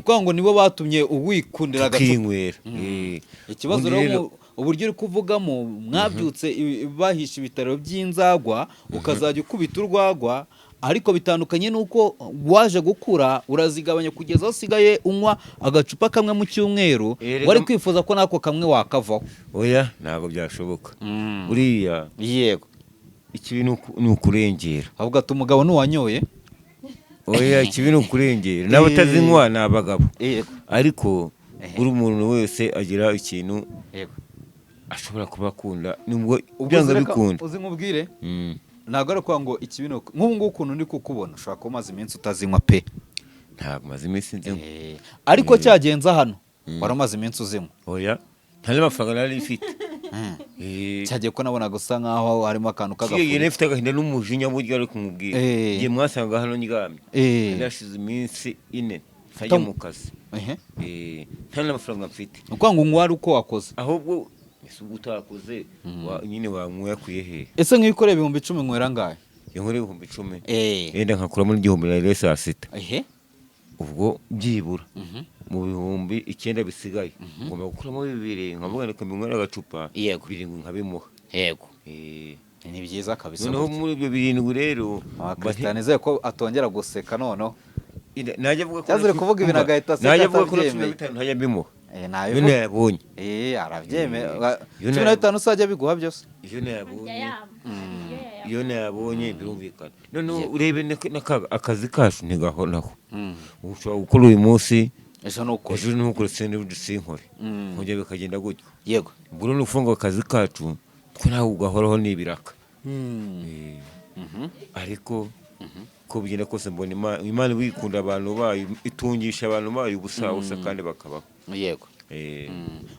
kuko ngo nibo batumye uwikundira agacupa. Ikibazo rero uburyo uri kuvugamo, mwabyutse bahisha ibitariro by'inzagwa ukazajya ukubita urwagwa, ariko bitandukanye nuko waje gukura urazigabanya kugeza usigaye unywa agacupa kamwe mu cyumweru, wari kwifuza ko nako kamwe wakavaho. Oya ntabwo byashoboka. Buriya ikibi ni ukurengera, ahubwo ati umugabo n'uwanyoye. Oya ikibi ni ukurengera, n'abatazinywa ni abagabo, ariko buri muntu wese agira ikintu ashobora kuba akunda, nubwo byanga bikunda. Uzi nkubwire, ntabwo ari kwa ngo ikibi ni nk'ubu ngubu ukuntu ndi kukubona ushobora kuba umaze iminsi utazinywa pe. Ntabwo maze iminsi nzinywa, ariko cyagenza hano wari umaze iminsi uzinywa. Oya nta n'amafaranga nari mfite, cyagiye ko nabonaga usa nkaho harimo akantu k'agafu. Nari mfite agahinda n'umujinya burya ari kumubwira, ngiye mwasanga hano ndyamye, nashize iminsi 4 ntajya mu kazi, nta n'amafaranga mfite. Ukuvuga ngo wari uko wakoze, ahubwo ese ubwo utakoze nyine wanyweye akuye he? Ese nk'ikoreye 10,000 nywera ngahe? Yankoreye 10,000, yenda nkakuramo n'igihumbi na saa sita, ubwo byibura mu bihumbi 9 bisigaye ngomba gukuramo 2 nkavuga ngo mbinywera agacupa 7 nkabimuha. Ni byiza kabisa. Noneho muri ibyo 7 rero bataneze ko atongera guseka. Noneho najya avuga ko cyazire kuvuga ibintu agahita aseka, najya avuga ko 15 ntajya mbimuha. Iyo nayabonye arabyemera 15 usajya biguha byose. Iyo nayabonye birumvikana. Noneho urebe akazi kacu ntigahonaho, ushobora gukora uyu munsi ejo ntukore sinkore, kongera bikagenda gutyo. Ubwo ni ufunga akazi kacu twe nawe ugahoraho n'ibiraka, ariko uko bigenda kose mbona Imana wikunda abantu bayo itungisha abantu bayo ubusa kandi bakabaho. yego.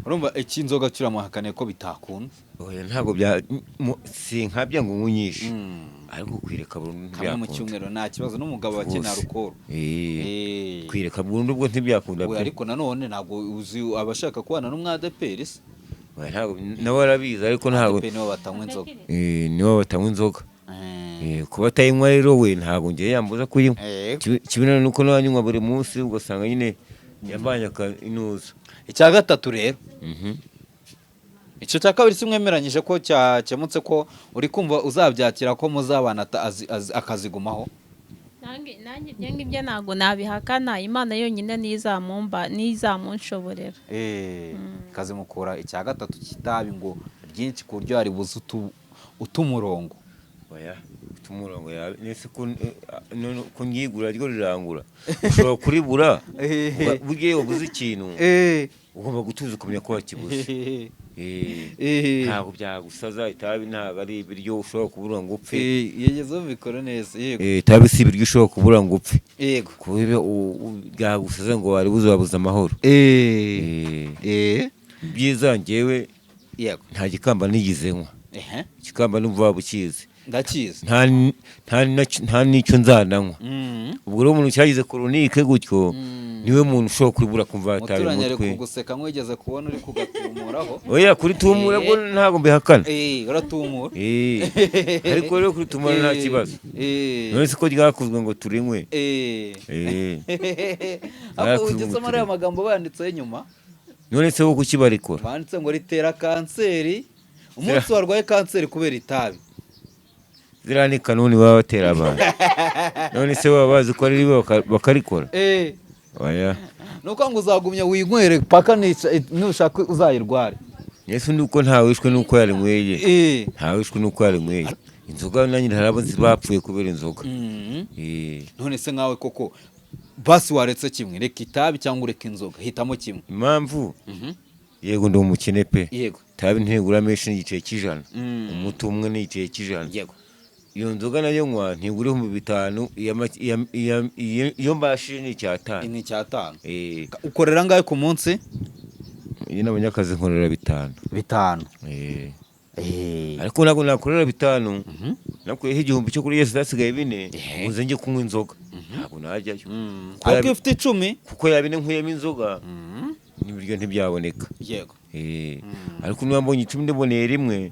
Urumva iki inzoga cyuramuhakane ko bitakunda? Oya ntabwo sinkabya ngo nkunyishe ariko kwireka burundu kamwe mu cyumweru nta kibazo n'umugabo bakenera rukoro. Kwireka burundu ubwo ntibyakunda pe. Ariko nanone ntabwo uzi abashaka kubana n'umwadeperi se. Ntabwo nawe arabizi ariko ntabwo nibo batanywa inzoga. Nibo batanywa inzoga. Kuba atayinywa rero we ntabwo ngiye yambuza kuyinywa. Kibinana nuko nanywa buri munsi ugasanga nyine yambanye inuza. Icya gatatu rero icyo cya kabiri simwemeranyije ko cyakemutse ko uri kumva uzabyakira ko muzabana akazigumaho. nanjye ibyo ngibyo ntabwo nabihakana, Imana yonyine nizamunshoborera. Kazimukura icya gatatu kitabi ngo ryinshi ku buryo hari buze utumurongo. Oya utumurongo nese ko ngigura ryo rirangura ushobora kuribura bugiye wabuze ikintu ugomba gutuza ukamenya ko wakibuze. Ntabwo byagusaza itabi ntabwo ari ibiryo ushobora kubura ngo upfe. Yegezo bikora neza. Yego. Itabi si ibiryo ushobora kubura ngo upfe. Yego. Kubibe byagusaza ngo wari buzabuza amahoro. Byiza ngewe yego nta gikamba nigize nkwa. Ikikamba n'umva bukizi. Ndakizi. Nta nicyo nzananywa. Ubwo rero umuntu cyagize koronike gutyo niwe muntu ushobora kuribura kumva atabi mutwe. Muturanye kuguseka nkwegeze kubona uri kugatumuraho. Oya kuri tumura bwo ntago mbihakana. Uratumura. Ariko rero kuri tumura nta kibazo. None se ko ryakozwe ngo turinywe. Ako ugeze muri aya magambo banditseho inyuma. None se wo kukibarikora. Banditse ngo ritera kanseri. Umunsi warwaye kanseri kubera itabi. Zira ni kanuni baba batera abantu. None se baba bazi ko ari bakarikora. Oya. Nuko ngo uzagumya winywere paka nushaka uzayirware. Yesu nuko ntawishwe nuko yarinyweye. Ntawishwe nuko yarinyweye. Inzoga nanyi harabo zibapfuye kubera inzoga. None se nkawe koko basi waretse kimwe reka itabi cyangwa ureka inzoga hitamo kimwe. Impamvu yego ndo umukene pe. Yego. Tabi ntegura menshi n'igice cy'ijana. Umutu umwe n'igice cy'ijana. Yego. Iyo nzoga nayo nkwa ntigure mu 5 iyo mbashije ni cyatanu. Ni cyatanu. Ukorera ngahe ku munsi? Iyo nabanyakazi nkorera 5. 5. Ariko nako nakorera 5. Nakuye igihumbi cyo kuri Yesu dasigaye 4. Uze nje kunywa inzoga. Ntabwo najyayo. Ariko ufite 10 kuko yabine nkuyemo inzoga. Nibiryo ntibyaboneka. Yego. Ariko niba mbonye 10 ndiboneye rimwe.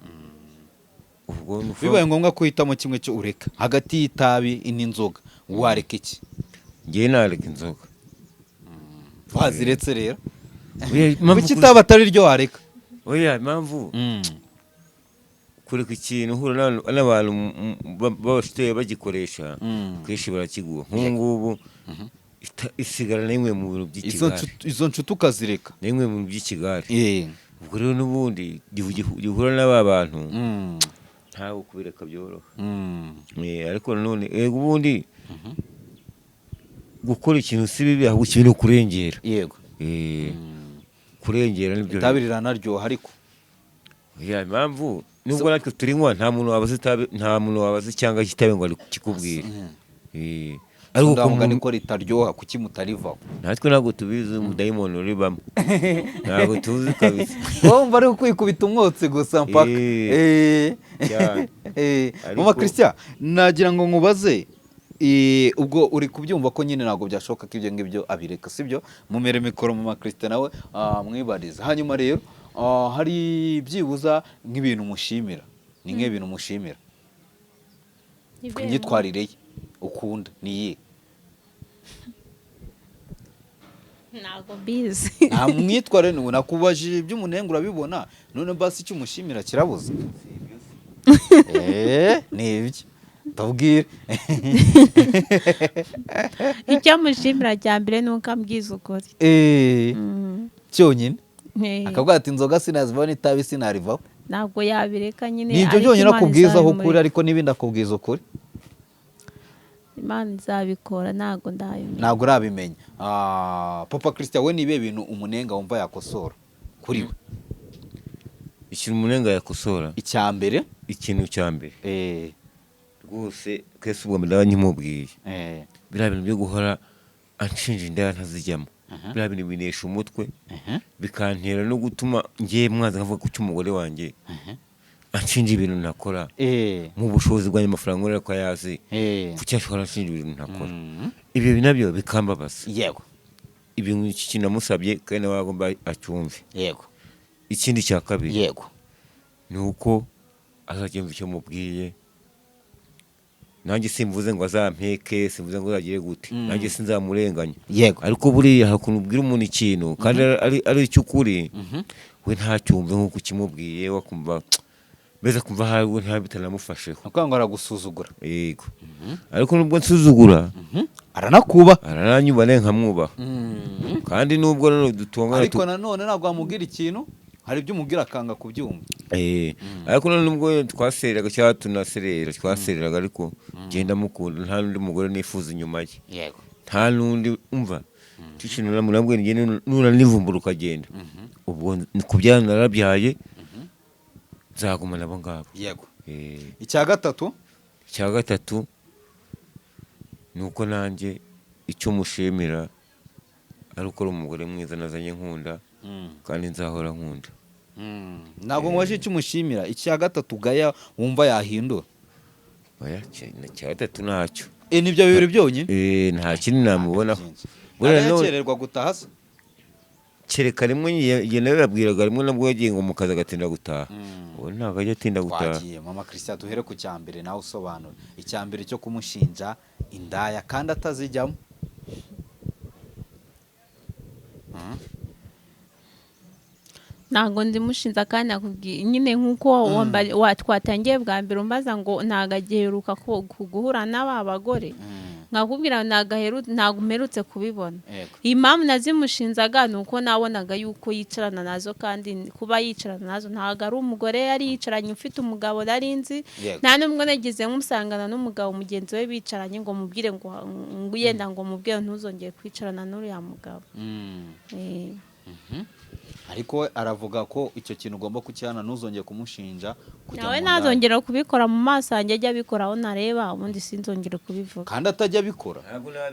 Bibaye ngombwa kuhitamo kimwe cyo ureka hagati y'itabi n'inzoga wareka iki? Ngiye nareka inzoga. Waziretse rero. Kuki itabi atari ryo wareka? Oya impamvu kureka ikintu uhura n'abantu babafite bagikoresha kenshi barakigura. Nk'ubu isigara n'imwe mu bintu by'ikigare. Izo nshuti ukazireka. N'imwe mu by'ikigare. Ubwo rero n'ubundi gihura n'aba bantu ntawe kubireka byoroha. Ariko none ubundi gukora ikintu si bibi ahubwo ikintu kurengera. Yego. Kurengera nibyo. Itabi riranaryoha ariko. Ya impamvu nubwo natwe turinywa nta muntu wabaza cyangwa kitabe ngo kikubwire. Ariko kumugani ko ritaryoha kuki mutarivaho. Natwe ntabwo tubizi umudayimoni uri bamwe. Ntabwo tuzi kabisa. Wumva ari kwikubita umwotsi gusa mpaka. Mama Christian nagira ngo nkubaze ubwo uri kubyumva ko nyine ntabwo byashoboka ko ibyo ngibyo abireka sibyo mumere mikoro Mama Christian nawe mwibariza. Hanyuma rero hari byibuza nk'ibintu mushimira. Ni nk'ibintu mushimira. Kunyitwarire ukunda niye? Ntago bizi. Nta mwitware nakubajije iby'umunenga urabibona none basi icyo umushimira kirabuze. Nibyo ndabwira. Icyo mushimira cya mbere nuko ambwiza ukuri. Cyonyine. Akavuga ati inzoga sinazivaho n'itabi sinarivaho. Ntabwo yabireka nyine. Nibyo byonyine akubwizaho ukuri ariko n'ibindi akubwiza ukuri. Imana izabikora ntago ndabimenya. Ntago urabimenya. Papa Christian we nibe bintu umunenga wumva yakosora kuri we? Ikintu umunenga yakosora. Icyambere. Ikintu cyambere. rwose twese ubwo ndaba nkimubwiye Eh. biriya bintu byo guhora anshinja indaya ntazijyamo biriya bintu binesha umutwe bikantera no gutuma ngiye mwaza nkavuga ku cy'umugore wanjye anshinja ibintu ntakora mu bushobozi bwanjye amafaranga nkorera ko ayazi kuki ashobora anshinja ibintu ntakora ibyo nabyo bikambabaza yego ibintu iki kintu namusabye kandi nawe agomba acyumve yego ikindi cya kabiri yego ni uko azajya yumva icyo mubwiye nanjye simvuze ngo azampeke simvuze ngo azagire gute nanjye sinzamurenganya yego ariko buriya hari ukuntu ubwira umuntu ikintu kandi ari icy'ukuri we ntacyumve nk'uko ukimubwiye wakumva mbese kumva hari we nta bitanamufasheho nuko ngo aragusuzugura yego ariko nubwo nsuzugura aranakuba arananyubaha nkamwubaha kandi nubwo none dutungana ariko nanone ntabwo wamubwira ikintu hari ibyo umubwira akanga kubyumva ariko none nubwo twasereraga cyangwa tunaserera twasereraga ariko genda mukunda nta n'undi mugore nifuza inyuma ye yego nta n'undi umva ikintu namubwira ngende nunanivumbura ukagenda ubwo kubyara narabyaye nzagumana abo ngabo yego icya gatatu ni uko nanjye icyo mushimira ari uko ari umugore mwiza nazanye nkunda kandi nzahora nkunda ntabwo mubashe icyo umushimira icya gatatu gaya wumva yahindura icya gatatu ntacyo nibyo bibiri byonyine nta kindi namubonaho arayakererwa gutaha se kereka rimwe nawe yabwiraga rimwe nabwo yagiye ngo mu kazi agatinda gutaha ubu ntabwo ajya atinda gutaha twagiye mama Christian duhere ku cya mbere nawe usobanura icya mbere cyo kumushinja indaya kandi atazijyamo ntabwo ndimushinja kandi nakubwiye nyine nk'uko twatangiye bwa mbere umbaza ngo ntabwo agiheruka guhura n'aba bagore nkakubwira ntabwo umerutse kubibona impamvu nazimushinzaga ni uko nabonaga yuko yicarana nazo kandi kuba yicarana nazo ntabwo ari umugore yari yicaranye ufite umugabo nari nzi nta n'ubwo nagize nk'umusangana n'umugabo mugenzi we bicaranye ngo mubwire ngo yenda ngo mubwire ntuzongere kwicarana n'uriya mugabo ariko aravuga ko icyo kintu ugomba kukihana ntuzongere kumushinja nawe ntazongere kubikora mu maso yanjye ajya abikora aho nareba ubundi sinzongere kubivuga kandi atajya abikora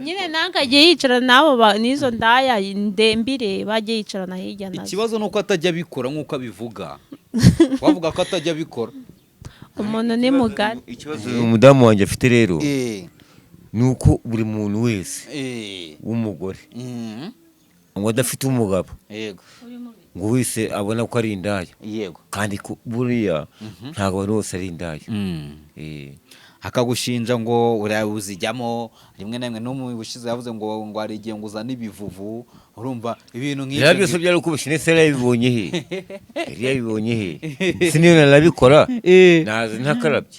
nyine ntakajye yicarana n'abo n'izo ndaya ndembire bajye yicarana hirya nazo ikibazo ni uko atajya abikora nk'uko abivuga wavuga ko atajya abikora umuntu ni mugari ikibazo umudamu wanjye afite rero ni uko buri muntu wese w'umugore ngo adafite umugabo yego ngo wese abona ko ari indaya yego kandi buriya ntabwo abantu bose ari indaya akagushinja ngo uzijyamo rimwe na rimwe n'umubushize yavuze ngo hari igihe ngo uzane ibivuvu urumva ibintu nk'ibyo byose byari uko bishinze se yabibonye he yari yabibonye he siniyo nanabikora nazi ntakarabye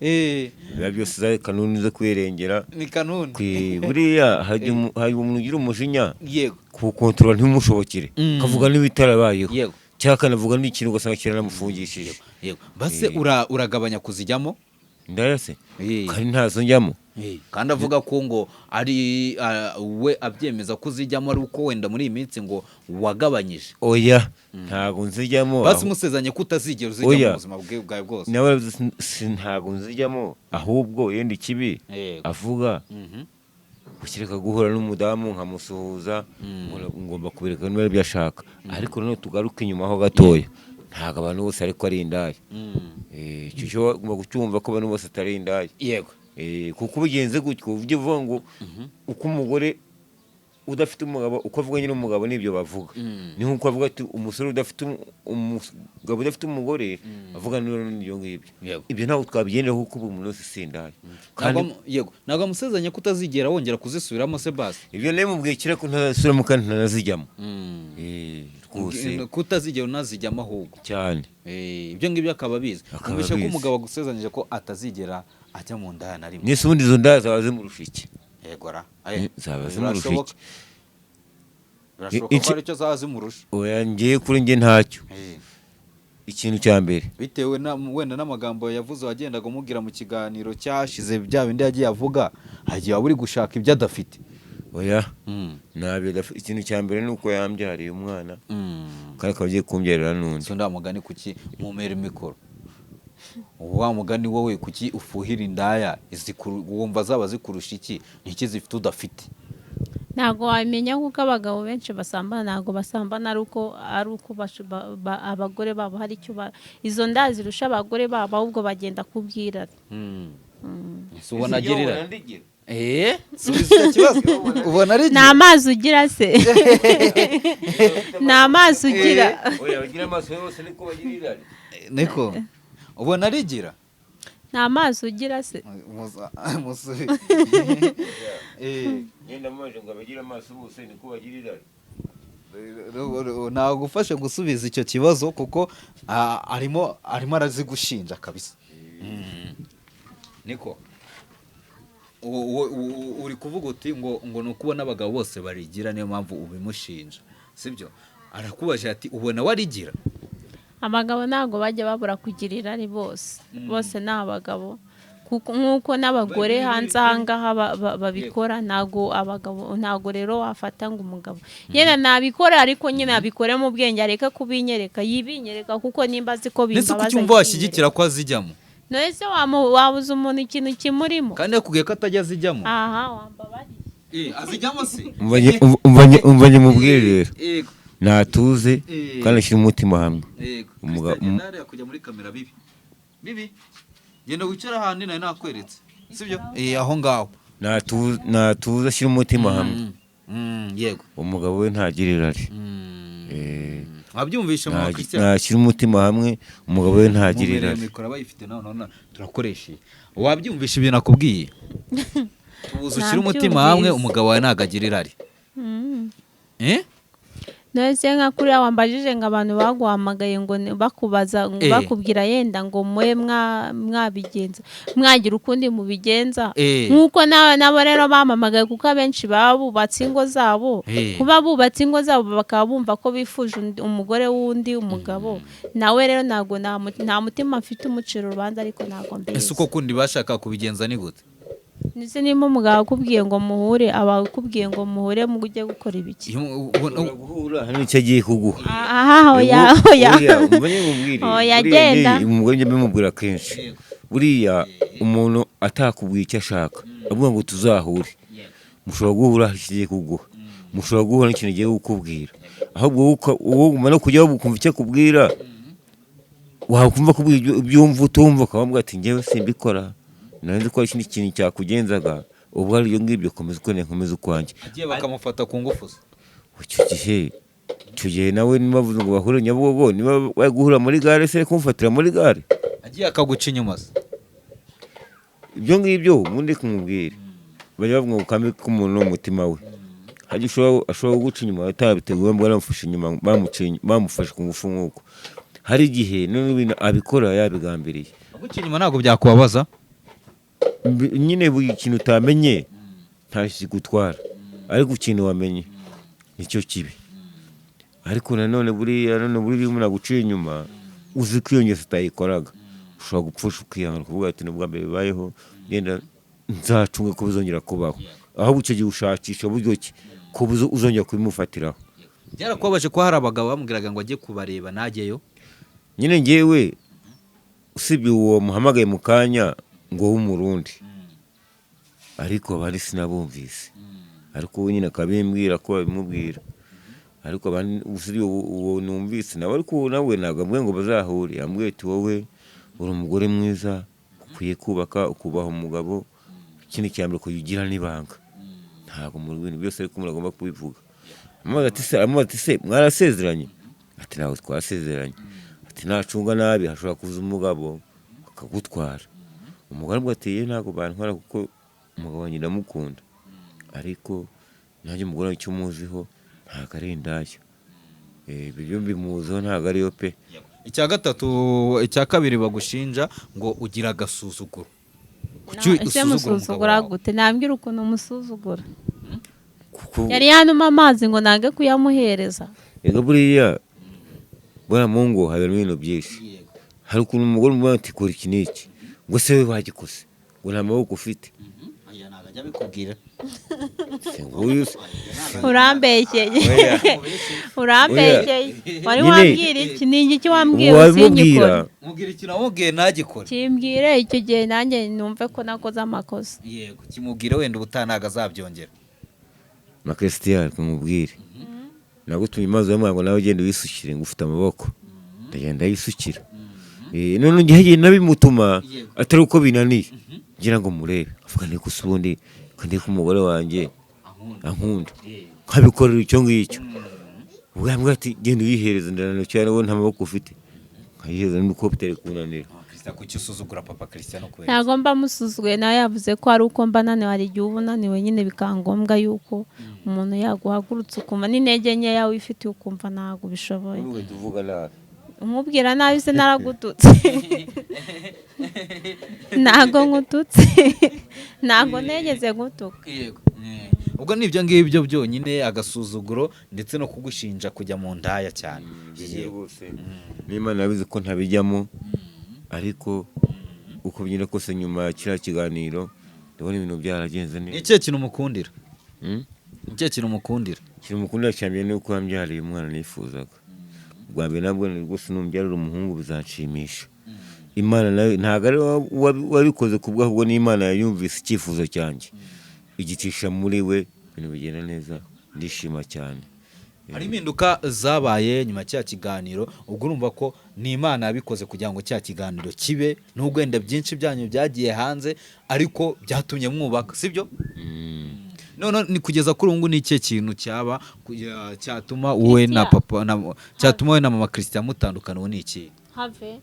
biba byose za kanuni zo kwirengera ni kanuni buriya hari umuntu ugira umujinya yego kuwukontorora ntimushobokere kavuga n'ibitarabayeho yego cyangwa akanavuga n'ikintu ugasanga kiranamufungishije yego base uragabanya kuzijyamo ndaya se kandi ntazo njyamo kandi avuga ko ngo ari we abyemeza ko uzijyamo ari uko wenda muri iyi minsi ngo wagabanyije oya ntabwo nzijyamo basi musezanye ko utazigera uzijyamo mu buzima bwawe bwose nawe ntabwo nzijyamo ahubwo yenda ikibi avuga gushyireka guhura n'umudamu nkamusuhuza ngomba kubireka niba ibyo ashaka ariko noneho tugaruke inyuma ho gatoya ntabwo abantu bose ariko ari indaya icyo cyo ugomba kucyumva ko abantu bose atari indaya yego kuko ubigenze gutyo ujye uvuga ngo uko umugore udafite umugabo uko avuga nyine umugabo nibyo bavuga ni nk'uko avuga ati umusore udafite umugabo udafite umugore avuga n'ibyo ngibyo ibyo ntabwo twabigenderaho kuko buri muntu wese sindaya yego ntabwo amusezanye ko utazigera wongera kuzisubiramo se basi ibyo nawe mubwiye kera ko ntazasubiramo kandi ntanazijyamo rwose ko utazigera unazijyamo ahubwo cyane ibyo ngibyo akaba abizi kumvisha ko umugabo agusezanyije ko atazigera ajya mu ndaya na rimwe n'ese ubundi izo ndaya zaba zimurusha iki yegora zaba zimurusha iki birashoboka ko aricyo zaba zimurusha oya ngiye kuri njye ntacyo ikintu cya mbere bitewe wenda n'amagambo yavuze wagendaga umubwira mu kiganiro cyashize bya bindi yagiye avuga hagiye waba uri gushaka ibyo adafite oya ntabwo ikintu cya mbere ni uko yambyariye umwana kandi akaba agiye kumbyarira n'undi so ndamugani kuki mumera imikoro wa mugani wowe kuki ufuhira indaya wumva zaba zikurusha iki niki zifite udafite? ntabwo wamenya kuko abagabo benshi basambana ntabwo basambana ari uko abagore babo hari icyo izo nda zirusha abagore babo ahubwo bagenda kubwira. ese ubona agerera subiza ikibazo ubona ari ni amazi ugira se ni amazi ugira oya bagira amaso yose niko bagirira niko ubona arigira ni amazi ugira se musubi ngenda mwaje ngo bagira amaso bose niko bagirira ntabwo ufashe gusubiza icyo kibazo kuko arimo arazigushinja kabisa. Niko uri kuvuga uti ngo ni ukubona abagabo bose barigira niyo mpamvu ubimushinja sibyo? Arakubaje ati ubona warigira? abagabo ntabwo bajya babura kugirira ari bose ni abagabo nk'uko n'abagore hanze ahangaha babikora. Ntabwo abagabo ntabwo rero wafata ngo umugabo nyine nabikora ariko nyine abikore mu bwenge areke kubinyereka yibinyereka kuko nimba azi ko bimbabaza. Nese kucyumva washyigikira ko azijyamo? Nese wabuza umuntu ikintu kimurimo kandi yakubwiye ko atajya azijyamo. Wambabariye azijyamo se umvanye mubwire rero natuze kandi ashyira umutima hamwe. Umugabo kujya muri kamera bibi genda wicara ahantu nawe nakweretse sibyo? Aho ngaho natuze ashyira umutima hamwe. Yego umugabo we ntagira irari. wabyumvishe mu Christian? Nashyira umutima hamwe umugabo we ntagira irari. Mikora bayifite none turakoresha. Wabyumvishe ibintu nakubwiye? Tubuze ushyira umutima hamwe umugabo wawe nagagira irari. Nese nka kuriya wambajije ngo abantu baguhamagaye ngo bakubaza ngo bakubwira yenda ngo mwe mwabigenza mwagira ukundi mubigenza nkuko nabo rero bamamagaye kuko abenshi baba bubatse ingo zabo. Kuba bubatse ingo zabo bakaba bumva ko bifuje umugore wundi umugabo nawe rero ntago nta mutima mfite umuciro urubanza ariko ntago mbese. Ese uko kundi bashaka kubigenza ni gute? Nise nimba umugabo akubwiye ngo muhure aba akubwiye ngo muhure mu ujye gukora ibiki? guhura hano icyo agiye kuguha. Oya genda. Umugore njye mbimubwira kenshi buriya umuntu atakubwiye icyo ashaka avuga ngo tuzahure mushobora guhura ikigiye kuguha mushobora guhura n'ikintu giye kukubwira ahubwo wowe umara kujya ukumva icyo akubwira wakumva kubwira ibyumva utumva ukamubwira ati njyewe simbikora nari ko ikindi kintu cyakugenzaga ubwo ari iyo ngibyo komeza uko nkomeza ukwanjye. Agiye bakamufata ku ngufu se icyo gihe nawe nibavuze ngo bahure Nyabugogo niba guhura muri gare se kumufatira muri gare agiye akaguca inyuma se ibyo ngibyo ubundi kumubwira bajya bavuga ngo kambe k'umuntu n'umutima we hajya ashobora guca inyuma atabiteguye baramufashe inyuma bamufashe ku ngufu nk'uko hari igihe none ibintu abikora yabigambiriye. Guca inyuma ntabwo byakubabaza nyine buri kintu utamenye ntashyi gutwara ariko ikintu wamenye nicyo kibi. Ariko nanone buriya umuntu aguciye inyuma uzi ko iyo ngeso utayikoraga ushobora gupfusha ukihangana kuvuga ati nubwo mbere bibayeho yenda nzacunga ko bizongera kubaho ahubwo icyo gihe ushakisha uburyo ki ko uzongera kubimufatiraho. Byarakubabaje ko hari abagabo bamubwiraga ngo ajye kubareba najyeyo? Nyine ngewe usibye uwo muhamagaye mu kanya ngo w'umurundi ariko abandi sinabumvise ariko we nyine akabimbwira ko babimubwira ariko abandi usibye uwo numvise nawe ariko nawe ntabwo amubwiye ngo bazahure yambwiye ati wowe uri umugore mwiza ukwiye kubaka ukubaha umugabo ikindi cya mbere kuyigira n'ibanga ntabwo mu bintu byose ariko umuntu agomba kubivuga. Amubaza ati se mwarasezeranye? Ati ntabwo twasezeranye. Ati nacunga nabi hashobora kuza umugabo akagutwara. Umugore avuga ati ntabwo bantwara kuko umugabo wanjye ndamukunda ariko nanjye umugore icyo muziho ntabwo ari indaya ibyo mbimuziho ntabwo ariyo pe. Icya gatatu icya kabiri bagushinja ngo ugira agasuzuguro. Ese musuzugura gute? Nambwira ukuntu umusuzugura yari yanuma amazi ngo nange kuyamuhereza. Ego buriya bwana Mungu habera ibintu byinshi hari ukuntu umugore umubona ati kora iki n'iki ngo se we bagikoze ngo nta maboko ufite ajya bikubwira urambekeye urambekeye wari Nyine- wambwira iki ni iki wambwiye wabimubwira mubwira ikintu wamubwiye ntagikore kimbwire icyo gihe nanjye numve ko nakoze amakosa yego kimubwire wenda ubutaha ntabwo azabyongera makristiyan kumubwire nagutumye maze wamwe ngo nawe ugende wisukire ngo ufite amaboko ndagenda yisukira none ngiye nabimutuma atari uko binaniye ngira ngo murebe avuga ni gusa ubundi kandi ko umugore wanjye ankunda nkabikorera icyo ngicyo ubwo yambwira ati genda uyihereze ndananiwe cyane wowe nta maboko ufite nkayihereza nuko bitari kunanira Christian kuki usuzugura papa Christian kubera ntabwo mba musuzuguye nawe yavuze ko ari uko mba naniwe hari igihe uba unaniwe nyine bikaba ngombwa yuko umuntu yaguhagurutsa ukumva n'intege nkeya wifitiye ukumva ntabwo ubishoboye wowe tuvuga nabi umubwira nabi se naragututse ntabwo nkututse ntabwo negeze gutuka yego ubwo ni ibyo ngibyo byonyine agasuzuguro ndetse no kugushinja kujya mu ndaya cyane rwose n'Imana yabizi ko ntabijyamo ariko uko byina kose nyuma ya kiriya kiganiro ndabona ibintu byaragenze ni neza ikihe kintu umukundira ni ikihe kintu umukundira ikintu mukundira cyane ni uko wambyariye umwana nifuzaga ubwa mbere nabwo ni rwose numbyarira umuhungu bizanshimisha Imana nayo ntabwo ari wabikoze ku bwahubwo n'Imana yayumvise icyifuzo cyanjye igicisha muri we ibintu bigenda neza ndishima cyane hari impinduka zabaye nyuma cya kiganiro ubwo urumva ko ni Imana yabikoze kugira ngo cya kiganiro kibe nubwo wenda byinshi byanyu byagiye hanze ariko byatumye mwubaka sibyo none ni kugeza kuri ubu ni ikihe kintu cyaba cyatuma wowe na papa cyatuma wowe na mama Christian mutandukana ni iki have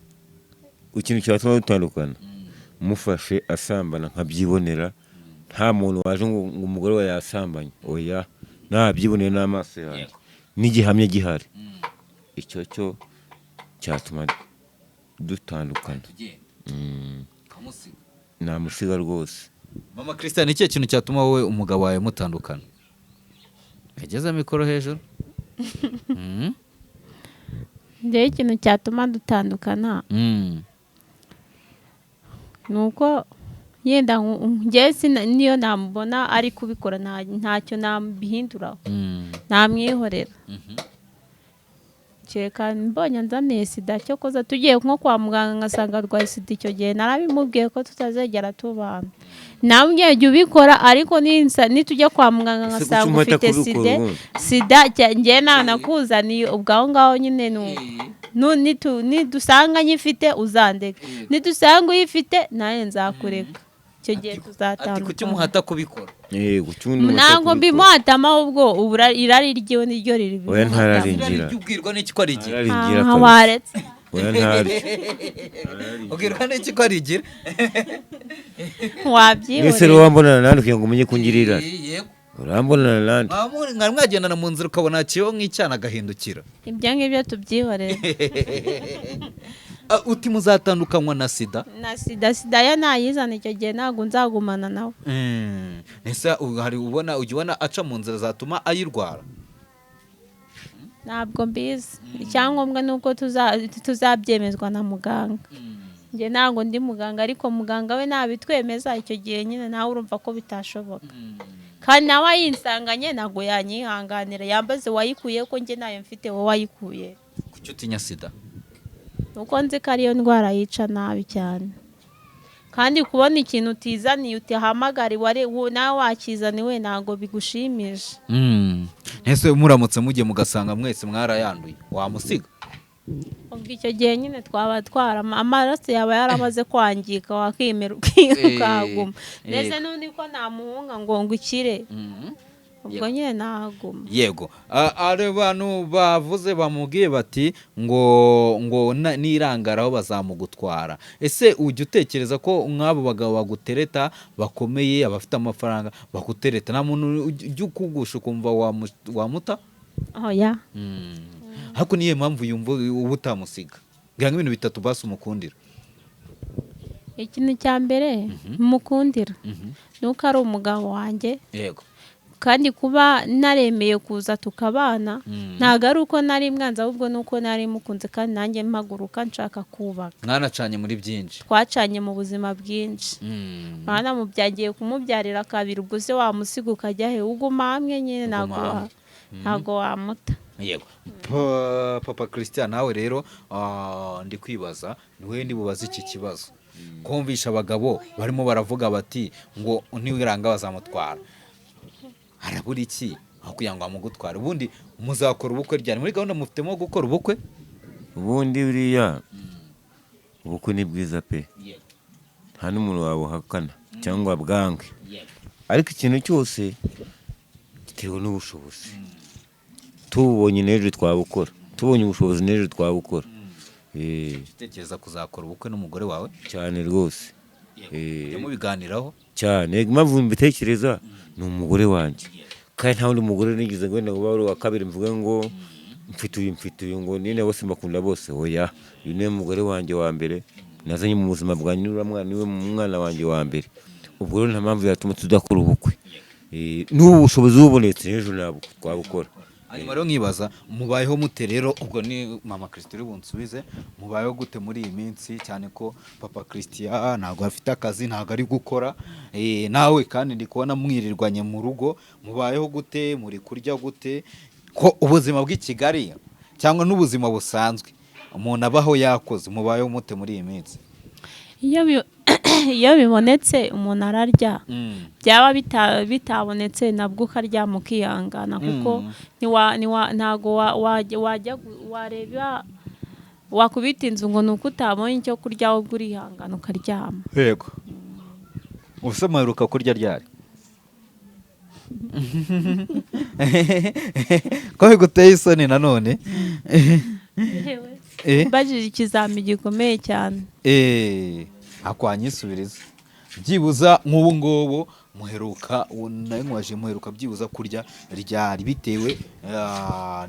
ikintu cyatuma dutandukana mufashe asambana nkabyibonera nta muntu waje ngo umugore we yasambanye oya nabyiboneye n'amaso yanjye n'igihamya gihari icyo cyo cyatuma dutandukana namusiga rwose mama Christian ni ikihe kintu cyatuma wowe umugabo wawe mutandukana yageze mikoro hejuru njyewe ikintu cyatuma dutandukana ni uko yenda njyewe niyo namubona ari kubikora ntacyo nabihinduraho namwihorera kereka mbonye nzaniye sida cyo koza tugiye nko kwa muganga ngasanga arwaye sida icyo gihe narabimubwiye ko tutazegera tubana namwe jya ubikora ariko nitujya kwa muganga ngasanga ufite sida njyewe nanakuzaniye ubwo aho ngaho nyine nidusanga nyifite uzandeka nidusanga uyifite nawe nzakureka icyo gihe tuzatandukana ati kuki umuhata kubikora ntabwo mbimuhatama ahubwo irari ryiwe niryo riri oya ntararingira ubwirwa n'iki ko arigira waretse oya ntari ubwirwa n'iki ko arigira wabyiboneye mwese rero wambonana nandi kugira ngo umenye ko ngirira urambonana nandi mwari mwagendana mu nzira ukabona kiyo nk'icyana agahindukira ibyo ngibyo tubyihorere uti muzatandukanywa na sida sida yo ntayizana icyo gihe ntabwo nzagumana nawe ese hari ujya ubona aca mu nzira zatuma ayirwara ntabwo mbizi icyangombwa ni uko tuzabyemezwa na muganga njye ntabwo ndi muganga ariko muganga we nabitwemeza icyo gihe nyine nawe urumva ko bitashoboka kandi nawe ayinsanganye ntabwo yanyihanganira yambaze wayikuye ko njye nayo mfite wowe wayikuye kuki utinya sida uko nzi ko ariyo ndwara yica nabi cyane kandi kubona ikintu utizaniye utihamagariwe nawe wakizaniwe ntabwo bigushimisha ese muramutse mugiye mugasanga mwese mwarayanduye wamusiga ubwo icyo gihe nyine twaba amaraso yaba yaramaze kwangika wakimera ukaguma ndetse n'undi ko namuhunga ngo ukire ubwo nyine naguma yego ari abantu bavuze bamubwiye bati ngo nirangaraho bazamugutwara ese ujya utekereza ko nk'abo bagabo bagutereta bakomeye abafite amafaranga bagutereta nta muntu ujya ukugusha ukumva wamuta oya ariko niyo mpamvu yumva uba utamusiga ngira ngo ibintu bitatu basi umukundira ikintu cya mbere mukundira ni uko ari umugabo wanjye yego kandi kuba naremeye kuza tukabana ntabwo ari uko nari mwanza ahubwo nuko nari mukunze kandi nanjye mpaguruka nshaka kubaka. mwanacanye muri byinshi, twacanye mu buzima bwinshi. mwana mubyagiye kumubyarira kabiri, ubwo se wamusiga ukajya he? uguma hamwe nyine, ntabwo wamuta. yego. Papa Christian, nawe rero ndi kwibaza niwe ndibubaza iki kibazo. Kumvisha abagabo barimo baravuga bati ngo ntiwiranga bazamutwara, harabura iki aho kugira ngo amugutware? Ubundi muzakora ubukwe ryari? Muri gahunda mufitemo gukora ubukwe? ubundi buriya ubukwe ni bwiza pe, nta n'umuntu wabuhakana cyangwa bwange, ariko ikintu cyose giterwa n'ubushobozi. tubonye n'ejo twabukora, tubonye ubushobozi n'ejo twabukora. Utekereza kuzakora ubukwe n'umugore wawe? cyane rwose, mubiganiraho cyane. Impamvu mbitekereza ni umugore wanjye, kandi nta wundi mugore nigeze ngo wenda ngo uwa kabiri mvuge ngo mfite uyu ngo nine bose mbakunda bose. oya, uyu niwe mugore wanjye wa mbere nazanye mu buzima bwanjye, niwe mwana wanjye wa mbere. ubwo rero nta mpamvu yatuma tudakora ubukwe. n'ubu bushobozi bubonetse n'ejo nabwo twabukora. hanyuma rero nkibaza, mubayeho mute rero? ubwo ni mama Christian bunsubize, mubayeho gute muri iyi minsi, cyane ko Papa Christian ntabwo afite akazi, ntabwo ari gukora, nawe kandi ndi kubona mwirirwanye mu rugo. mubayeho gute? muri kurya gute? ko ubuzima bw'i Kigali cyangwa n'ubuzima busanzwe umuntu abaho yakoze, mubayeho mute muri iyi minsi? iyo bibonetse umuntu ararya, byaba bitabonetse nabwo ukaryama ukihangana, kuko ntago wajya wareba wakubita inzu ngo ni uko utabonye icyo kurya, ahubwo urihangana ukaryama. yego. ubuse muheruka kurya ryari? ko biguteye isoni nanone? mbajije ikizami gikomeye cyane. akwanyisubiriza byibuza nk'ubu ngubu muheruka byibuza kurya ryari, bitewe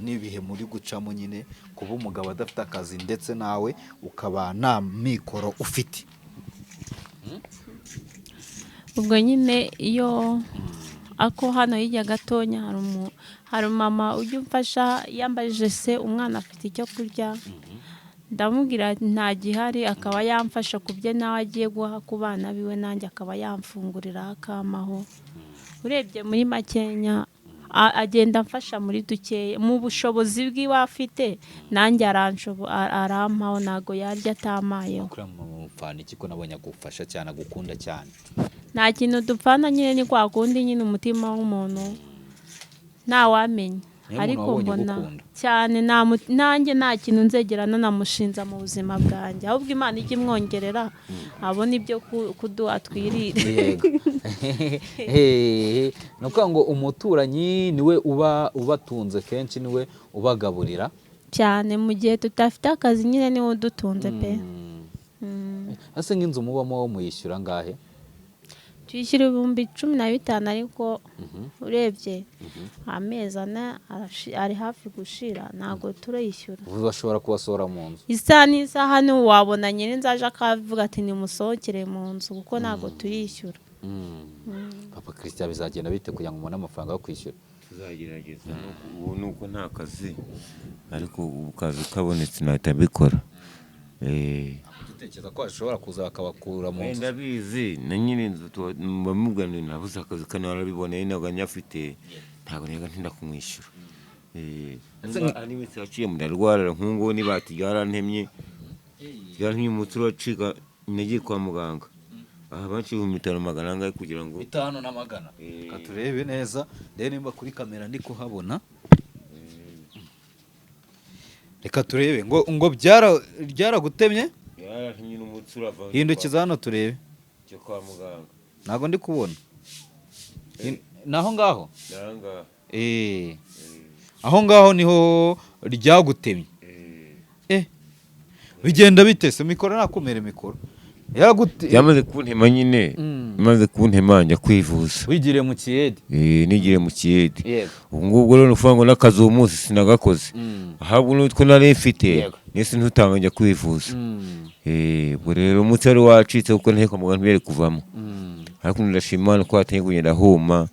n'ibihe muri gucamo nyine, kuba umugabo adafite akazi ndetse nawe ukaba nta mikoro ufite. ubwo nyine iyo ako hano hirya gatonya hari umama ujya umfasha, yambajije se umwana afite icyo kurya, ndamubwira nta gihari, akaba yamfasha ku bye nawe agiye guha ku bana biwe, nanjye akaba yamfungurira akamaho. urebye muri makenya agenda amfasha muri dukeya, mu bushobozi bw'iwe afite nanjye arampaho, ntago yarya atamayeho. mupfana iki ko nabonye agufasha cyane, agukunda cyane? nta kintu dupfana nyine, ni kwa kundi nyine umutima w'umuntu ntawamenya, ariko mbona cyane nanjye nta kintu nzegerana namushinza mu buzima bwanjye, ahubwo Imana ijya imwongerera abona ibyo kuduha twirire. yego. ni ukuvuga ngo umuturanyi niwe ubatunze kenshi, niwe ubagaburira cyane. mu gihe tudafite akazi nyine niwe udutunze pe. ese nk'inzu mubamo muyishyura ngahe? tuyishyura 15,000, ariko urebye amezi ane ari hafi gushira, ntabwo turayishyura. bashobora kubasohora mu nzu isaha n'isaha, wabona nyine nzaje akavuga ati nimusohokere mu nzu, kuko ntabwo tuyishyura. Papa Christian, bizagenda bite kugira ngo umone amafaranga yo kwishyura? tuzagerageza. ubu nuko nta kazi, ariko ubu kazi kabonetse nahita mbikora. dutekereza ko bashobora kuza bakabakura mu nzu. ndabizi na nyiri inzu bamubwanira, nabuze akazi kandi warabiboneye, ntabwo nyafite, ntabwo ntinda kumwishyura. n'iminsi yaciye ndarwarira nk'ubu nibati ryarantemye umutsi uracika, nagiye kwa muganga, aha banciye 500 kugira ngo 500. Katurebe neza rero nimba kuri kamera ndi kuhabona. Reka turebe ngo byaragutemye, yaratemye n'umutsi urava. hindukiza hano turebe. cyo kwa muganga ntago ndi kubona. naho ngaho aho ngaho niho ryagutemye. bigenda bitese mikoro, nakumere mikoro yamaze kuntema nyine, maze kuntema njya kwivuza. wigiriye mu Kiyede? nigire mu Kiyede. Yego. ubu ngubwo rero nuvuga ngo n'akazi uwo munsi sinagakoze, ahabwo n'utwo nari mfite nese ntutanga njya kwivuza. ubwo rero umutsi wari wacitse kuko nteko muganga ntibere kuvamo. ariko ndashima Imana ko hatangiye kugenda huma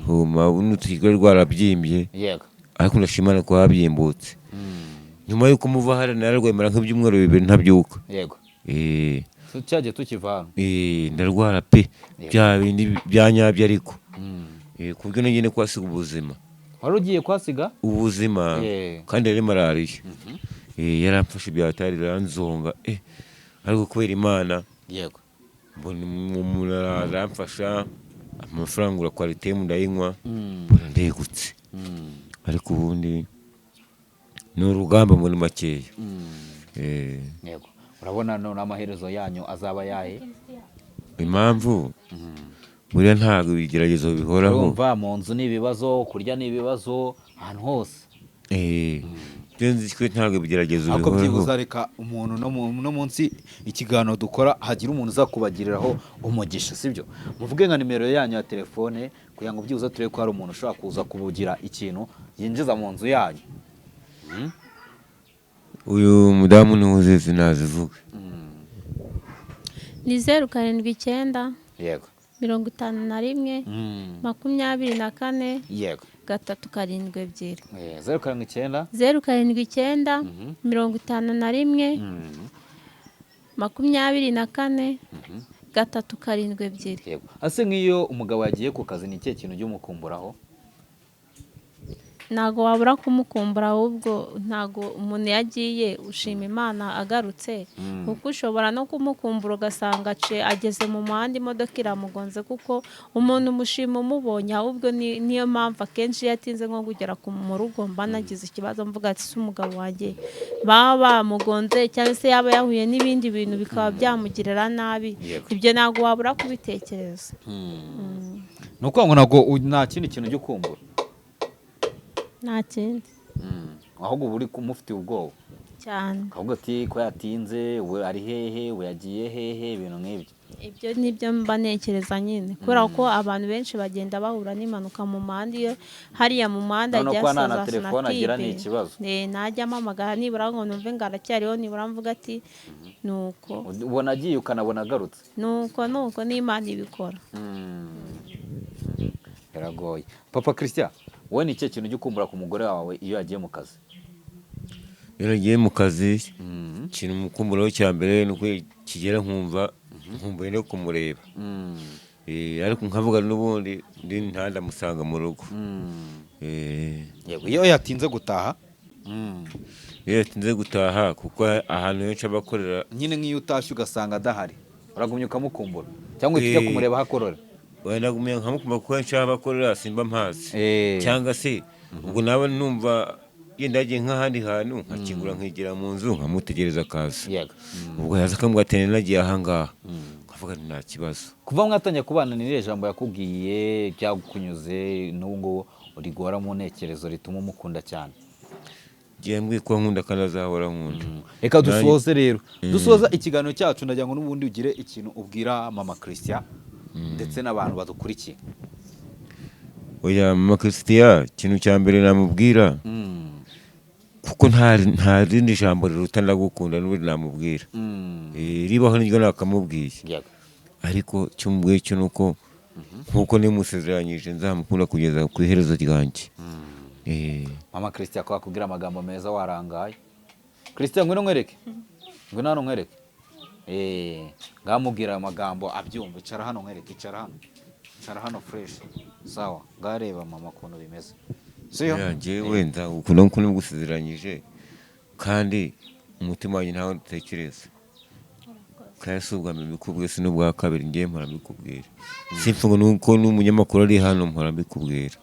n'urutoki rwarabyimbye yego ariko ndashima Imana ko habyimbutse nyuma y'uko muva hari nararwaye mara nk'ibyumweru 2 ntabyuka yego cyagiye tukiva hano ndarwara pe bya bindi byanyabye ariko ku buryo nagende kwasiga ubuzima. wari ugiye kwasiga ubuzima kandi yari malariya yaramfashe byatari ranzonga ariko kubera Imana yego mbona umuntu aramfasha amafaranga ura quality ndayinywa mbona ndegutse ariko ubundi ni urugamba muri makeya. Yego urabona none amaherezo yanyu azaba yahe impamvu buriya ntabwo ibigeragezo bihoraho urumva mu nzu n'ibibazo kurya n'ibibazo ahantu hose byenzi ko ntabwo ibigeragezo bihoraho ako byibuza reka umuntu no munsi ikiganiro dukora hagira umuntu uzakubagiriraho umugisha sibyo muvuge nka nimero yanyu ya telefone kugira ngo byibuza turebe ko hari umuntu ushobora kuza kubugira ikintu yinjiza mu nzu yanyu. uyu mudamu ntuze sinazivuga ni 079 yego 51 24 yego 372 079 079 51 24 372 yego ase nk'iyo umugabo yagiye ku kazi ni ikihe kintu ujya umukumburaho? ntago wabura kumukumbura ahubwo ntago umuntu yagiye ushima Imana agarutse kuko ushobora no kumukumbura ugasanga ageze mu muhanda imodoka iramugonze kuko umuntu umushima umubonye ahubwo niyo mpamvu akenshi yatinze nko kugera mu rugo mba nagize ikibazo mvuga ati si umugabo wanjye baba bamugonze cyangwa se yaba yahuye n'ibindi bintu bikaba byamugirira nabi ibyo ntago wabura kubitekereza. nuko ngo ntago nta kindi kintu cyo kumbura nta kindi ahubwo buri kumufitiye ubwoba cyane ahubwo ati ko yatinze we ari hehe we yagiye hehe ibintu nk'ibyo ibyo nibyo mba nekereza nyine kubera ko abantu benshi bagenda bahura n'impanuka mu muhanda iyo hariya mu muhanda ajya asaza telefone agira ni ikibazo najya amamagara nibura ngo numve ngo aracyariho nibura mvuga ati nuko ubona agiye ukanabona agarutse nuko n'Imana ibikora. Biragoye. Papa Christian wowe ni ikihe kintu ujya ukumbura ku mugore wawe iyo yagiye mu kazi? iyo yagiye mu kazi ikintu umukumburaho cya mbere ni uko kigera nkumva no kumureba ariko nkavuga n'ubundi ndi ntandamusanga mu rugo. iyo yatinze gutaha iyo yatinze gutaha kuko ahantu henshi abakorera nyine nk'iyo utashye ugasanga adahari uragumya ukamukumbura cyangwa ujya kumureba aho akorera? nagumye nkamukumbura kuko henshi abakorera simba mpazi cyangwa se ubwo nawe numva yenda yagiye nk'ahandi hantu nkakingura nkigira mu nzu nkamutegereza akaza ubwo yaza akambwira ati nagiye ahangaha nkavuga nta kibazo. kuva mwatangiye kubana ni irihe jambo yakubwiye byagukunyuze n'ubu ngubu urigora mu ntekerezo rituma umukunda cyane? ngiye mbwiye ko nkunda kandi azahora nkunda. reka dusoze rero dusoza ikiganiro cyacu ndagira ngo n'ubundi ugire ikintu ubwira mama Christian ndetse n'abantu badukurikiye. oya mama Christian ikintu cya mbere namubwira kuko nta rindi jambo riruta ndagukunda n'ubundi namubwira ribaho niryo nakamubwiye ariko cyumubwiye cyo nuko nkuko nimusezeranyije nzamukunda kugeza ku iherezo ryanjye. mama Christian ko akubwira amagambo meza warangaye. Christian ngwino nkwereke ngwino hano nkwereke ngamubwira amagambo abyumva icara hano nkwereke icara hano fresh sawa ngareba mama kuntu bimeze siyo yanjye wenda ukunda nkuko nigusezeranyije kandi umutima wanjye ntawe utekereza kandi subwa mbikubwiye si n'ubwa kabiri ngiye mpora mbikubwira simfa ngo nuko n'umunyamakuru ari hano mpora mbikubwira.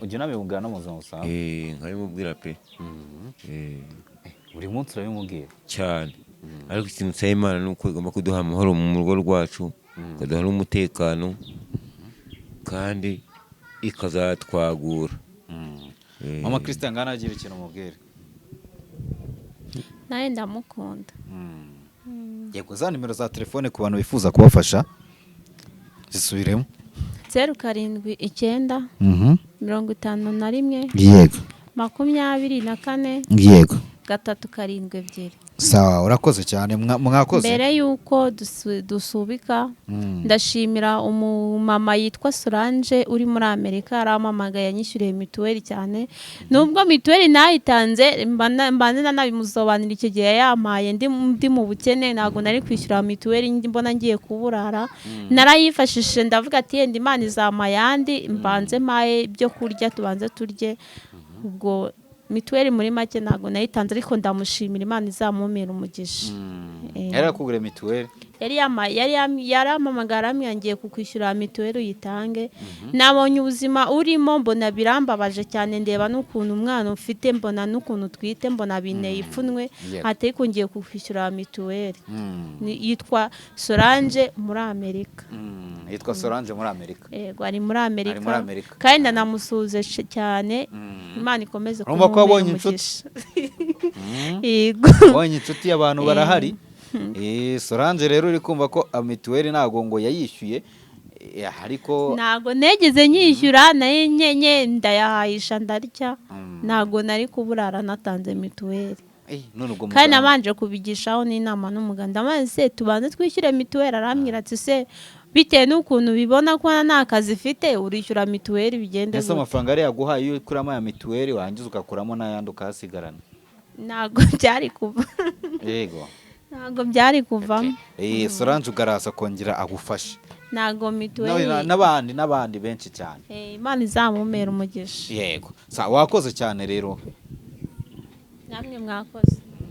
ujya unabimubwira no mu buzima busanzwe? nkabimubwira pe buri munsi urabimubwira cyane ariko ikintu cya Imana ni uko igomba kuduha amahoro mu rugo rwacu ikaduha n'umutekano kandi ikazatwagura. mama Christian ngana agira ikintu umubwira? nawe ndamukunda. yego za nimero za telefone ku bantu bifuza kubafasha zisubiremo. 079 51 yego 24 yego 372. sawa urakoze cyane mwakoze. mbere y'uko dusubika ndashimira umumama yitwa Solange uri muri Amerika arampamagaye yanyishyuriye mituweli cyane, nubwo mituweli nayitanze mbanze nanabimusobanurira icyo gihe yampaye ndi mu bukene, ntabwo nari kwishyura mituweli mbona ngiye kuburara, narayifashishije ndavuga ati yenda Imana izampa ayandi mbanze mpaye ibyo kurya tubanze turye. Ubwo mituweli muri make ntabwo nayitanze, ariko ndamushimira Imana izamumera umugisha. Yarakugure mituweli? Yarampamagara amyangiye kukwishyura mituweli uyitange. Nabonye ubuzima urimo mbona birambabaje cyane, ndeba n'ukuntu umwana ufite, mbona n'ukuntu twite, mbona binteye ipfunwe, ariko ngiye kukwishyura mituweli. Yitwa Solange muri Amerika. Yitwa Solange muri Amerika? Yego, ari muri Amerika kandi ndanamusuhuze cyane. Imana ikomeze kumumera umugisha. Yego, wabonye inshuti y'abantu barahari. Solange rero uri kumva ko mituweli ntabwo ngo yayishyuye, ariko ntabwo negeze nyishyura, nayo nyenye ndayahahisha ndarya, ntabwo nari kuburara natanze mituweli. Kandi nabanje kubigishaho n'inama n'umuganda, maze tubanze twishyure mituweli. Arambwira ati se bitewe n'ukuntu bibona ko nta kazi ifite urishyura mituweli bigende gute? Ese amafaranga ari yaguhaye iyo ukuramo ya mituweli warangiza ugakuramo n'ayandi ukahasigarana? Ntabwo byari kuva. Yego, ntabwo byari kuvamo. Solange ugaraza kongera agufashe. Ntabwo mituweli n'abandi benshi cyane. Imana izamumera umugisha. Yego, wakoze cyane rero. namwe mwakoze.